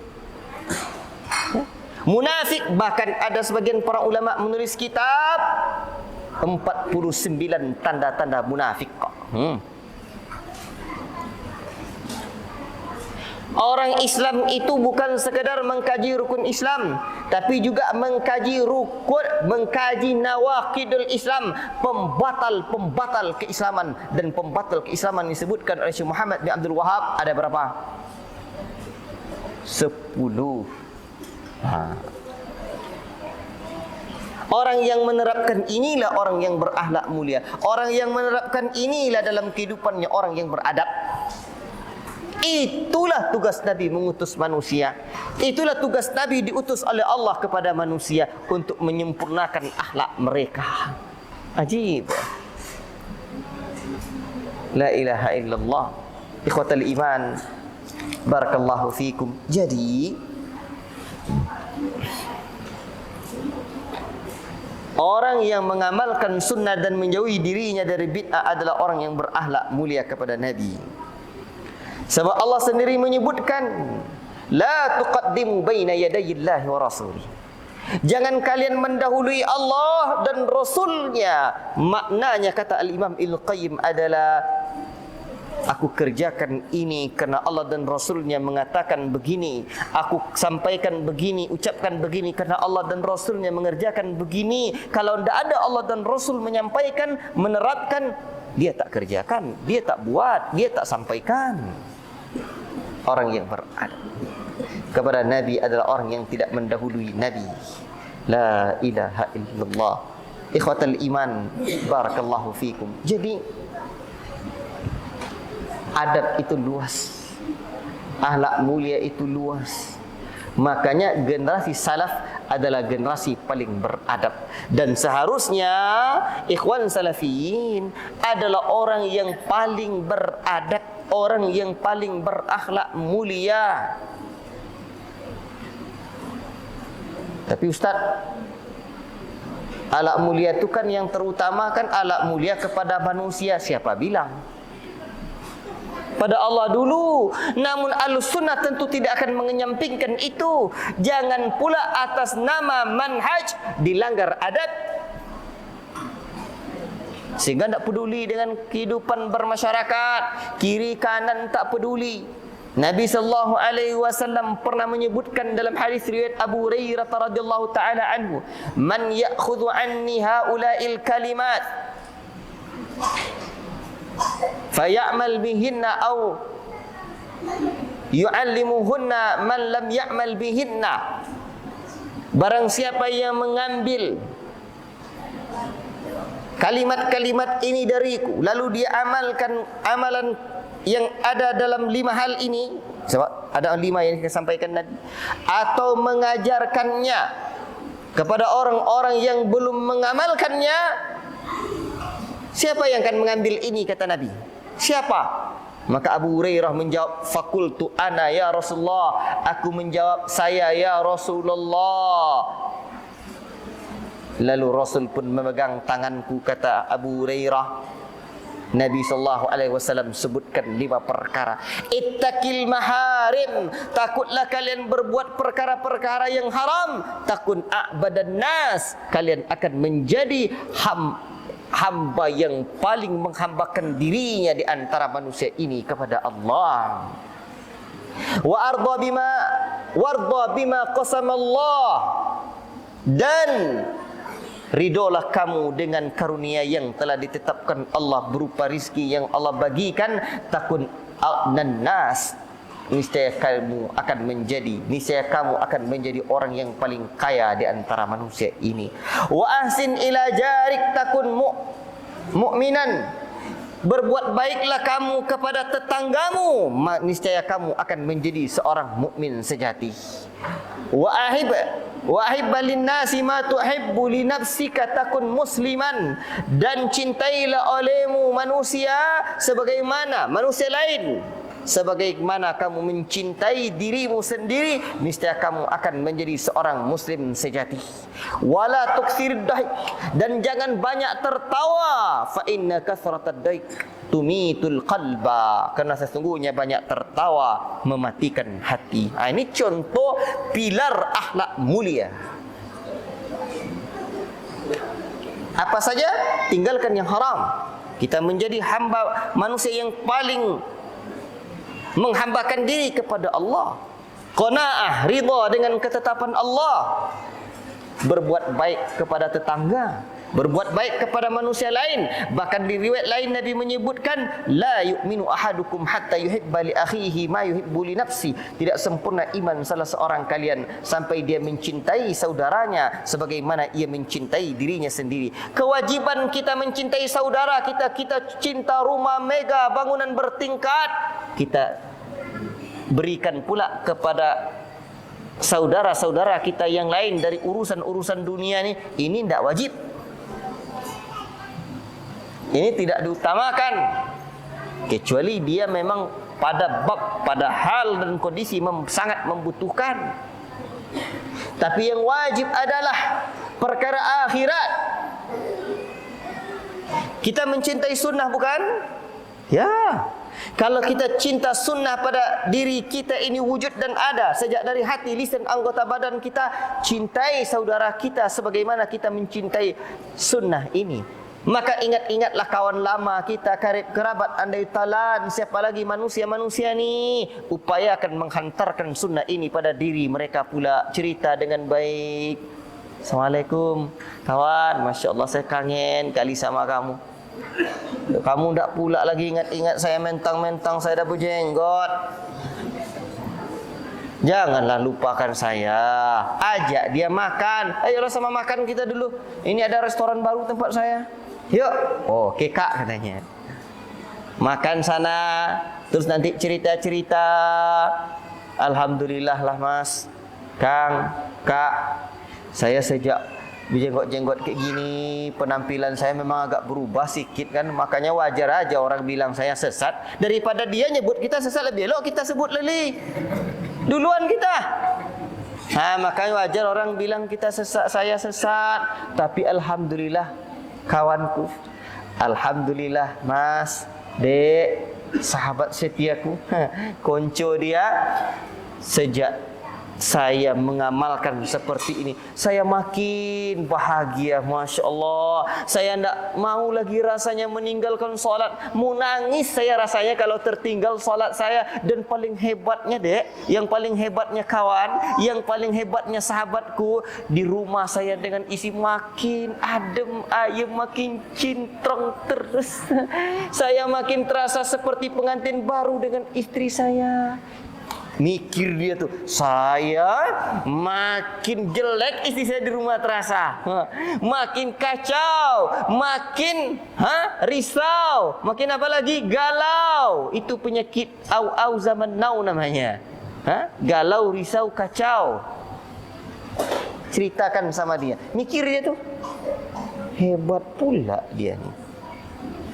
Munafik, bahkan ada sebagian para ulama menulis kitab 49 tanda-tanda munafik kok. Orang Islam itu bukan sekadar mengkaji rukun Islam, tapi juga mengkaji nawaqidul Islam, pembatal keislaman. Dan pembatal keislaman disebutkan oleh Syekh Muhammad bin Abdul Wahab ada berapa? 10. Orang yang menerapkan inilah orang yang berakhlak mulia. Orang yang menerapkan inilah dalam kehidupannya orang yang beradab. Itulah tugas Nabi mengutus manusia. Itulah tugas Nabi diutus oleh Allah kepada manusia untuk menyempurnakan akhlak mereka. Ajib. La ilaha illallah. Ikhwatal iman, barakallahu fikum. Jadi orang yang mengamalkan sunnah dan menjauhi dirinya dari bid'ah adalah orang yang berakhlak mulia kepada Nabi. Sebab Allah sendiri menyebutkan, la tuqaddimu baina yadayillahi wa rasulih. Jangan kalian mendahului Allah dan Rasulnya. Maknanya, kata Al-Imam Al-Qayyim, adalah aku kerjakan ini kerana Allah dan Rasulnya mengatakan begini. Aku sampaikan begini, ucapkan begini kerana Allah dan Rasulnya mengerjakan begini. Kalau tidak ada Allah dan Rasul menyampaikan, menerapkan, dia tak kerjakan, dia tak buat, dia tak sampaikan. Orang yang beradab kepada Nabi adalah orang yang tidak mendahului Nabi. La ilaha illallah. Ikhwatal iman, barakallahu fikum. Jadi adab itu luas, akhlak mulia itu luas. Makanya generasi salaf adalah generasi paling beradab. Dan seharusnya ikhwan salafiyin adalah orang yang paling beradab, orang yang paling berakhlak mulia. Tapi Ustaz, akhlak mulia itu kan yang terutama kan akhlak mulia kepada manusia. Siapa bilang? Pada Allah dulu. Namun Ahlussunnah tentu tidak akan mengenyampingkan itu. Jangan pula atas nama manhaj dilanggar adat, sehingga tak peduli dengan kehidupan bermasyarakat, kiri kanan tak peduli. Nabi sallallahu alaihi wasallam pernah menyebutkan dalam hadis riwayat Abu Hurairah radhiyallahu taala anhu, man ya'khudhu anni haula'il kalimat faya'mal bihinna aw yu'allimuhunna man lam ya'mal bihinna. Barang siapa yang mengambil kalimat-kalimat ini dariku, lalu dia amalkan amalan yang ada dalam 5 hal ini, sebab ada 5 yang kita sampaikan tadi, atau mengajarkannya kepada orang-orang yang belum mengamalkannya, siapa yang akan mengambil ini, kata Nabi? Siapa? Maka Abu Hurairah menjawab, fakultu ana ya Rasulullah. Aku menjawab, saya ya Rasulullah. Lalu Rasul pun memegang tanganku, kata Abu Hurairah. Nabi SAW sebutkan 5 perkara. Ittaqil maharim, takutlah kalian berbuat perkara-perkara yang haram. Takun a'badan nas, kalian akan menjadi hamba yang paling menghambakan dirinya di antara manusia ini kepada Allah. Wa arda bima qasama Allah, dan ridolah kamu dengan karunia yang telah ditetapkan Allah berupa rizki yang Allah bagikan. Takun a'nan nas, niscaya kamu akan menjadi orang yang paling kaya di antara manusia ini. Wa ahsin ila jarik, takun mu'minan, Berbuat baiklah kamu kepada tetanggamu, niscaya kamu akan menjadi seorang mukmin sejati. Wa ahib lin-nasi ma tuhibbu li nafsika takun musliman, dan cintailah olehmu manusia sebagaimana manusia lain, sebagaimana kamu mencintai dirimu sendiri, niscaya kamu akan menjadi seorang muslim sejati. Wala tukthir daik, dan jangan banyak tertawa, fa inna kathratad daik tumitul qalba, karena sesungguhnya banyak tertawa mematikan hati. Ini contoh pilar akhlak mulia. Apa saja? Tinggalkan yang haram. Kita menjadi hamba manusia yang paling menghambakan diri kepada Allah. Qanaah, ridha dengan ketetapan Allah. Berbuat baik kepada tetangga, berbuat baik kepada manusia lain. Bahkan di riwayat lain Nabi menyebutkan, la yu'minu ahadukum hatta yuhibba li akhihi ma yuhibbu li nafsi. Tidak sempurna iman salah seorang kalian sampai dia mencintai saudaranya sebagaimana ia mencintai dirinya sendiri. Kewajiban kita mencintai saudara kita. Kita cinta rumah mega, bangunan bertingkat, kita berikan pula kepada saudara-saudara kita yang lain dari urusan-urusan dunia ni. Ini tidak wajib. Ini tidak diutamakan, kecuali dia memang pada hal dan kondisi sangat membutuhkan. Tapi yang wajib adalah perkara akhirat. Kita mencintai sunnah, bukan? Ya. Kalau kita cinta sunnah pada diri kita ini wujud dan ada sejak dari hati, lisan, anggota badan kita, cintai saudara kita sebagaimana kita mencintai sunnah ini. Maka ingat-ingatlah kawan lama kita, karib kerabat, andai talan, siapa lagi manusia-manusia ni, upayakan menghantarkan sunnah ini pada diri mereka pula. Cerita dengan baik. Assalamualaikum kawan, Masya Allah saya kangen kali sama kamu. Kamu tak pula lagi ingat-ingat saya mentang-mentang saya dah berjenggot. Janganlah lupakan saya. Ajak dia makan. Ayolah sama makan kita dulu. Ini ada restoran baru tempat saya. Yuk. Oh, kekak katanya. Makan sana. Terus nanti cerita-cerita. Alhamdulillah lah mas, Kang, Kak, saya sejak berjenggot-jenggot kayak gini, penampilan saya memang agak berubah sikit kan. Makanya wajar aja orang bilang saya sesat. Daripada dia nyebut kita sesat, lebih elok kita sebut leli duluan kita. Makanya wajar orang bilang kita sesat, saya sesat. Tapi alhamdulillah kawanku, alhamdulillah mas, dek, sahabat setiaku, konco dia, sejak saya mengamalkan seperti ini, saya makin bahagia, Masya Allah. Saya tidak mau lagi rasanya meninggalkan solat. Mau nangis saya rasanya kalau tertinggal solat saya. Dan paling hebatnya dek, yang paling hebatnya kawan, yang paling hebatnya sahabatku, di rumah saya dengan isi makin adem ayem, makin cintrong terus. Saya makin terasa seperti pengantin baru dengan istri saya. Mikir dia tuh, saya makin jelek istri saya di rumah terasa, makin kacau, makin risau, makin apa lagi, galau. Itu penyakit au zaman now namanya. Galau, risau, kacau. Ceritakan sama dia, mikir dia tuh, hebat pula dia nih.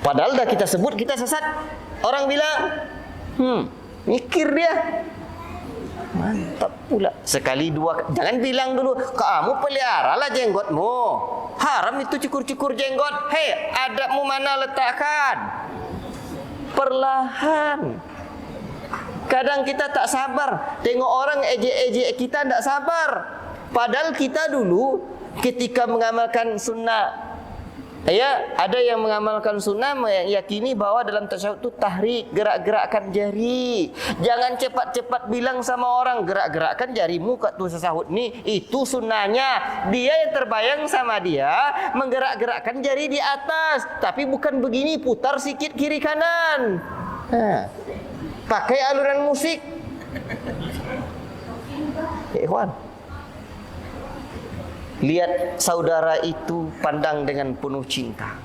Padahal dah kita sebut kita sesat, orang bilang, mikir dia. Mantap pula. Sekali dua, jangan bilang dulu, kamu peliharalah jenggotmu. Haram itu cukur-cukur jenggot. Hei, adabmu mana letakkan? Perlahan. Kadang kita tak sabar, tengok orang ejek-ejek kita tak sabar. Padahal kita dulu ketika mengamalkan sunnah, ya, ada yang mengamalkan sunnah meyakini bahwa dalam tasyahud itu tahrik, gerak-gerakkan jari. Jangan cepat-cepat bilang sama orang, gerak-gerakkan jarimu kat tu tasyahud ni, itu sunnahnya. Dia yang terbayang sama dia menggerak-gerakkan jari di atas, tapi bukan begini, putar sikit kiri kanan. Pakai aluran musik. Ikhwan, lihat saudara itu pandang dengan penuh cinta.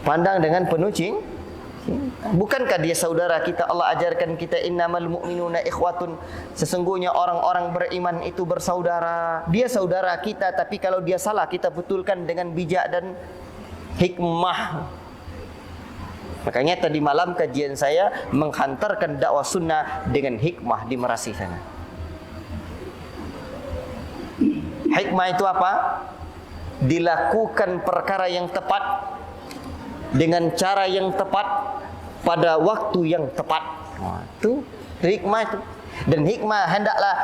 Pandang dengan penuh cinta. Bukankah dia saudara kita? Allah ajarkan kita innamal mu'minuna ikhwatun. Sesungguhnya orang-orang beriman itu bersaudara. Dia saudara kita, tapi kalau dia salah kita betulkan dengan bijak dan hikmah. Makanya tadi malam kajian saya menghantarkan dakwah sunnah dengan hikmah di Merasi sana. Hikmah itu apa? Dilakukan perkara yang tepat dengan cara yang tepat pada waktu yang tepat. Itu hikmah itu. Dan hikmah hendaklah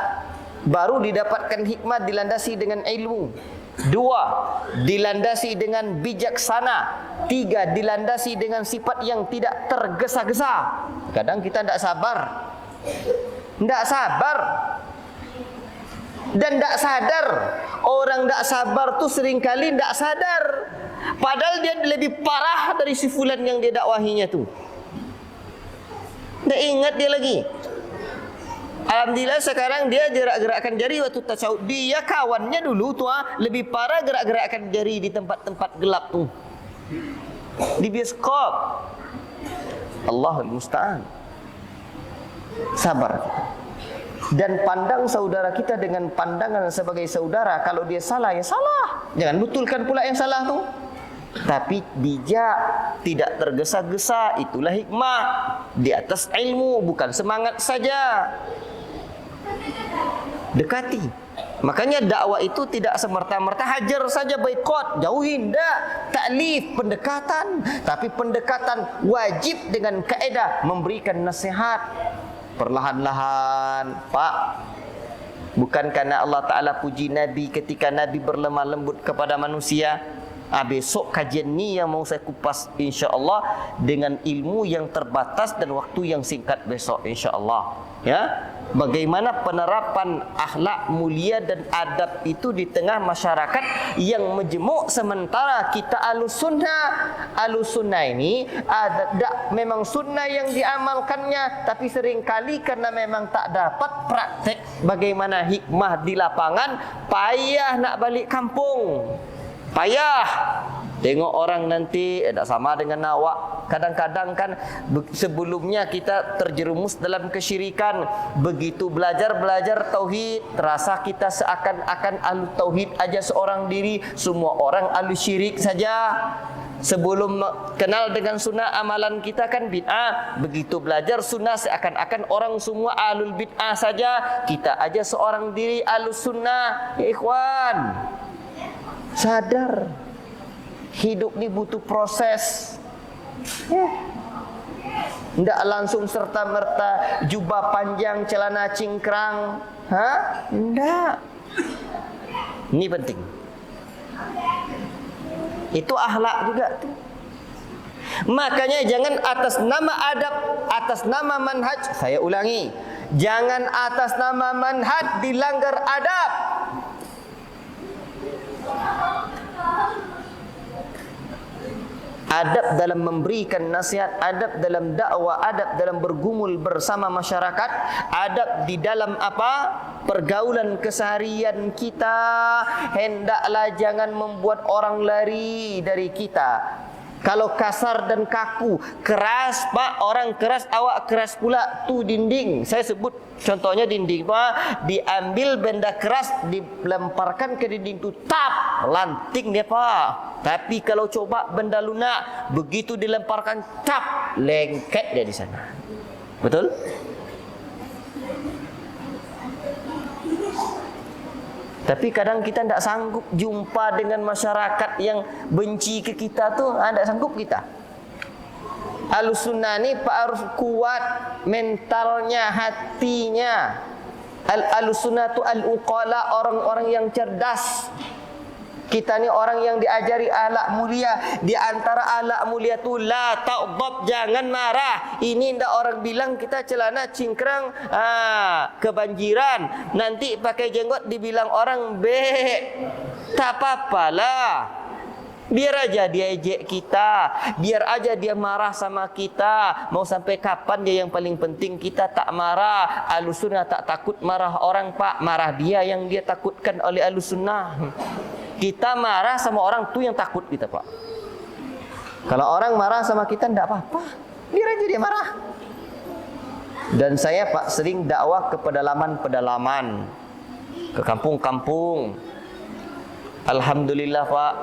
baru didapatkan hikmah dilandasi dengan ilmu. 2, dilandasi dengan bijaksana. 3, dilandasi dengan sifat yang tidak tergesa-gesa. Kadang kita tidak sabar. Tidak sabar. Dan tidak sadar. Orang tidak sabar tu seringkali tidak sadar. Padahal dia lebih parah dari si fulan yang dia dakwahinya tu. Tak ingat dia lagi. Alhamdulillah sekarang dia gerak-gerakkan jari waktu tasawuf. Dia kawannya dulu tu lebih parah gerak-gerakkan jari di tempat-tempat gelap tu. Di bioskop. Allahul musta'an. Sabar. Dan pandang saudara kita dengan pandangan sebagai saudara. Kalau dia salah, ya salah. Jangan betulkan pula yang salah tu. Tapi bijak, tidak tergesa-gesa. Itulah hikmah. Di atas ilmu, bukan semangat saja. Dekati. Makanya dakwah itu tidak semerta-merta hajar saja, boikot, jauhin. Tak. Taklif, pendekatan. Tapi pendekatan wajib dengan kaedah memberikan nasihat. Perlahan-lahan, Pak. Bukan karena Allah Ta'ala puji Nabi ketika Nabi berlemah lembut kepada manusia. Besok kajian ni yang mau saya kupas insya-Allah dengan ilmu yang terbatas dan waktu yang singkat besok insya-Allah. Ya, bagaimana penerapan akhlak mulia dan adab itu di tengah masyarakat yang majmuk sementara kita Ahlus Sunnah. Ahlus Sunnah ini ada memang sunnah yang diamalkannya, tapi seringkali karena memang tak dapat praktek bagaimana hikmah di lapangan, payah nak balik kampung. Payah. Tengok orang nanti tak sama dengan awak. Kadang-kadang kan sebelumnya kita terjerumus dalam kesyirikan. Begitu belajar tauhid, terasa kita seakan-akan ahli tauhid aja seorang diri, semua orang ahli syirik saja. Sebelum kenal dengan sunnah, amalan kita kan bid'ah. Begitu belajar sunnah, seakan-akan orang semua ahlul bid'ah saja. Kita aja seorang diri ahlus sunnah. Ya ikhwan, sadar, hidup ni butuh proses. Tidak langsung serta-merta jubah panjang, celana cingkrang. Tidak. Ini penting. Itu akhlak juga tuh. Makanya jangan atas nama adab, atas nama manhaj. Saya ulangi, jangan atas nama manhaj dilanggar adab. Adab dalam memberikan nasihat, adab dalam dakwah, adab dalam bergumul bersama masyarakat, adab di dalam apa? Pergaulan keseharian kita. Hendaklah jangan membuat orang lari dari kita. Kalau kasar dan kaku, keras, Pak, orang keras, awak keras pula, tu dinding. Saya sebut contohnya dinding, Pak. Diambil benda keras, dilemparkan ke dinding tu, tap, lanting dia, Pak. Tapi kalau coba benda lunak, begitu dilemparkan, tap, lengket dia di sana. Betul? Tapi kadang kita tidak sanggup jumpa dengan masyarakat yang benci ke kita tu, tidak sanggup kita. Ahlus Sunnah ni Pak harus kuat mentalnya, hatinya. Ahlus Sunnah tu al-uqala, orang-orang yang cerdas. Kita ni orang yang diajari akhlak mulia. Di antara akhlak mulia tu la taghdab, jangan marah. Ini ndak orang bilang kita celana cingkrang, kebanjiran. Nanti pakai jenggot dibilang orang bek. Tak apa-apalah. Biar aja dia ejek kita, biar aja dia marah sama kita. Mau sampai kapan dia, yang paling penting kita tak marah. Ahlus Sunnah tak takut marah orang, Pak. Marah dia yang dia takutkan oleh Ahlus Sunnah. Kita marah sama orang tu yang takut kita, Pak. Kalau orang marah sama kita tidak apa-apa, biar aja dia marah. Dan saya Pak sering dakwah ke pedalaman-pedalaman, ke kampung-kampung. Alhamdulillah Pak,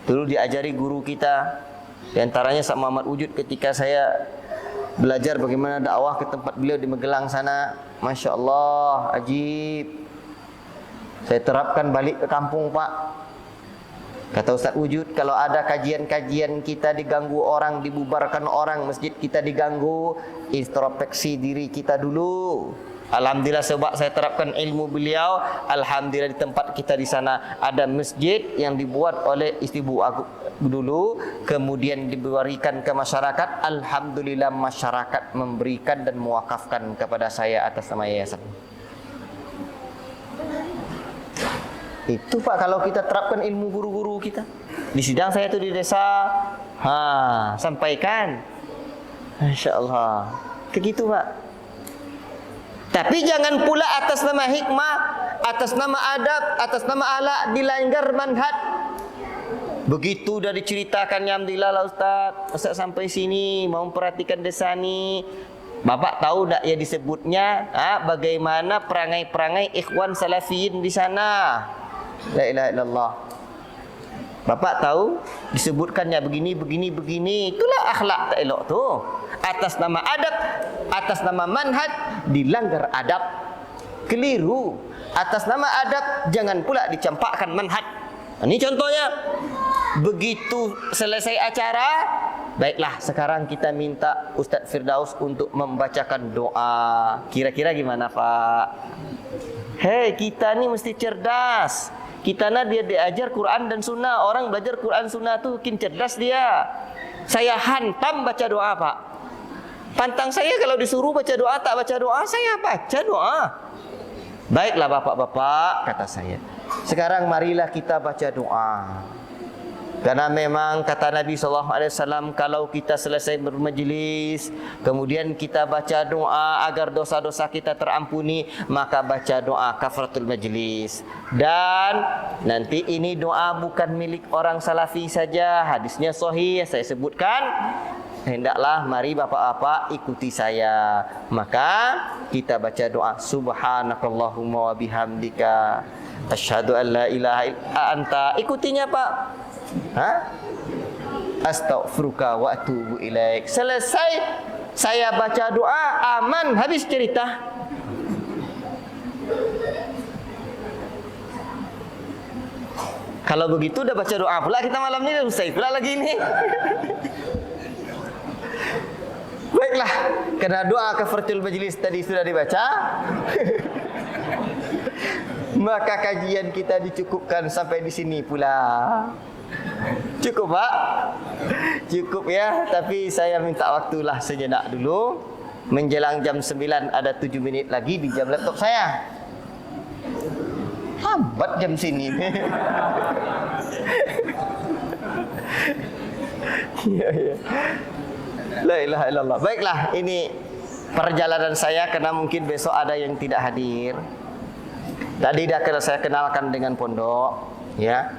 dulu diajari guru kita, di antaranya Sa Muhammad Wujud ketika saya belajar bagaimana dakwah ke tempat beliau di Magelang sana. Masya Allah, ajib. Saya terapkan balik ke kampung Pak. Kata Ustaz Wujud, kalau ada kajian-kajian kita diganggu orang, dibubarkan orang, masjid kita diganggu, introspeksi diri kita dulu. Alhamdulillah sebab saya terapkan ilmu beliau, alhamdulillah di tempat kita di sana ada masjid yang dibuat oleh ibu aku dulu, kemudian diberikan ke masyarakat. Alhamdulillah masyarakat memberikan dan mewakafkan kepada saya atas nama yayasan. Itu Pak kalau kita terapkan ilmu guru-guru kita. Di sidang saya itu di desa, sampaikan. Masya Allah, begitu Pak. Tapi jangan pula atas nama hikmah, atas nama adab, atas nama akhlak dilanggar manhaj. Begitu dah diceritakan, alhamdulillah lah Ustaz sampai sini mau memperhatikan desa ni. Bapak tahu tak ya disebutnya bagaimana perangai-perangai ikhwan salafiyin di sana? La ilaha illallah. Bapak tahu disebutkannya begini, begini, begini. Itulah akhlak tak elok tu. Atas nama adab, atas nama manhaj dilanggar adab, keliru. Atas nama adab jangan pula dicampakkan manhaj. Ini contohnya. Begitu selesai acara, baiklah sekarang kita minta Ustaz Firdaus untuk membacakan doa. Kira-kira gimana Pak? Hei, kita ni mesti cerdas. Kita dia diajar Quran dan Sunnah. Orang belajar Quran Sunnah tu makin cerdas dia. Saya hantam baca doa Pak. Pantang saya kalau disuruh baca doa, tak baca doa, saya baca doa. Baiklah bapak-bapak, kata saya. Sekarang marilah kita baca doa. Karena memang kata Nabi SAW, kalau kita selesai bermajlis, kemudian kita baca doa agar dosa-dosa kita terampuni, maka baca doa kafaratul majlis. Dan nanti ini doa bukan milik orang salafi saja, hadisnya sahih saya sebutkan. Hendaklah mari bapak-bapak ikuti saya. Maka kita baca doa subhanakallahumma wa bihamdika asyhadu an la ilaha illa anta. Ikutinya Pak. Astaghfiruka wa atubu ilaik. Selesai saya baca doa, aman, habis cerita. Kalau begitu udah baca doa pula kita malam ini, udah selesai pula lagi ini. Baiklah, karena doa kafaratul majlis tadi sudah dibaca, maka kajian kita dicukupkan sampai di sini pula. Cukup Pak? Cukup ya, tapi saya minta waktulah sejenak dulu. Menjelang jam 9 ada 7 menit lagi di jam laptop saya. Lambat jam sini. Ya. La ilaha illallah. Baiklah, ini perjalanan saya karena mungkin besok ada yang tidak hadir. Tadi dah saya kenalkan dengan pondok, ya.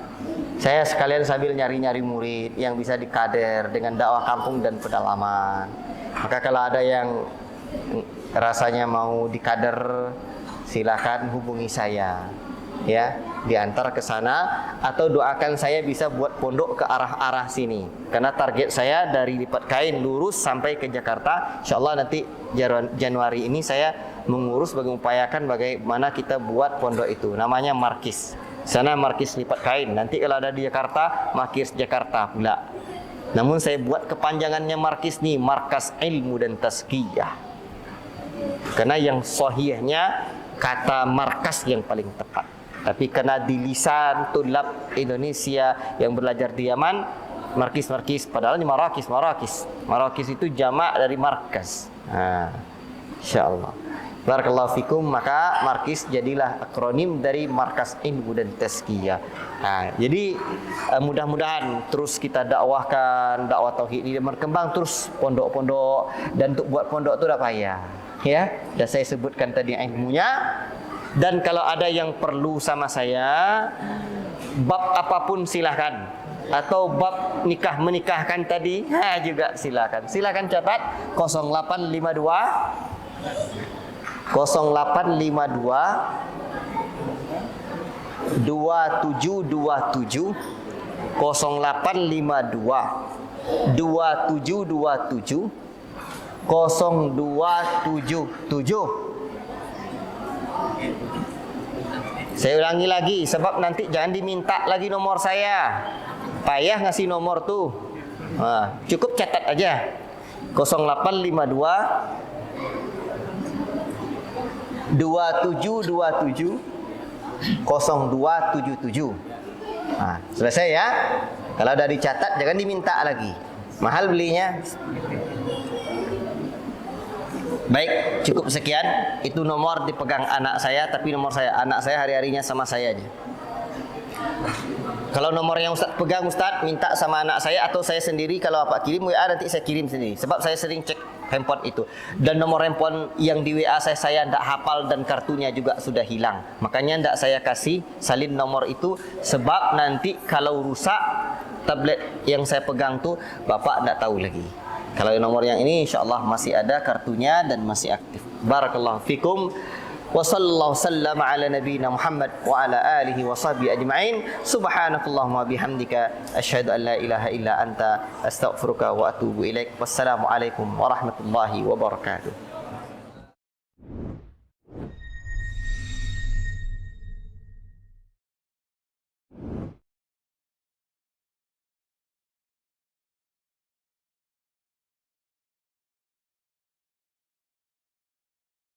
Saya sekalian sambil nyari-nyari murid yang bisa dikader dengan dakwah kampung dan pedalaman. Maka kalau ada yang rasanya mau dikader, silakan hubungi saya. Ya, diantar ke sana atau doakan saya bisa buat pondok ke arah-arah sini. Karena target saya dari Lipat Kain lurus sampai ke Jakarta. InsyaAllah nanti Januari ini saya mengurus mengupayakan bagaimana kita buat pondok itu. Namanya Markis. Sana Markis Lipat Kain. Nanti kalau ada di Jakarta, Markis Jakarta pula. Namun saya buat kepanjangannya Markis nih, Markas Ilmu dan Tazkiyah. Karena yang sahihnya kata markas yang paling tepat. Tapi karena di lisan tulab Indonesia yang belajar di Yaman, markis, padahal ini marakis. Marakis itu jamak dari markas. InsyaAllah. Barakallahu fikum. Maka markis jadilah akronim dari Markas Ilmu dan Tazkiyah. Jadi mudah-mudahan terus kita dakwahkan dakwah tauhid ini berkembang terus pondok-pondok, dan untuk buat pondok itu tak payah. Ya, dan saya sebutkan tadi ilmunya. Dan kalau ada yang perlu sama saya, bab apapun silahkan. atau bab nikah menikahkan tadi, juga silakan. Silakan catat 0852 2727 2727 0277. Saya ulangi lagi sebab nanti jangan diminta lagi nomor saya. Payah ngasih nomor tuh. Cukup catat aja. 0852 2727 0277. Selesai ya. Kalau udah dicatat jangan diminta lagi. Mahal belinya. Baik, cukup sekian. Itu nomor dipegang anak saya, tapi nomor anak saya hari-harinya sama saya aja. Kalau nomor yang Ustaz pegang, Ustaz minta sama anak saya atau saya sendiri, kalau apa kirim WA nanti saya kirim sendiri. Sebab saya sering cek handphone itu. Dan nomor handphone yang di WA saya tidak hafal dan kartunya juga sudah hilang. Makanya tidak saya kasih salin nomor itu sebab nanti kalau rusak tablet yang saya pegang tuh Bapak tidak tahu lagi. Kalau nomor yang ini insyaallah masih ada kartunya dan masih aktif. Barakallahu fikum. Wa sallallahu sallama ala nabiyyina Muhammad wa ala alihi wa sahbihi ajma'in. Subhanakallahumma bihamdika asyhadu an la ilaha illa anta astaghfiruka wa atubu ilaik. Wassalamu alaikum warahmatullahi wabarakatuh.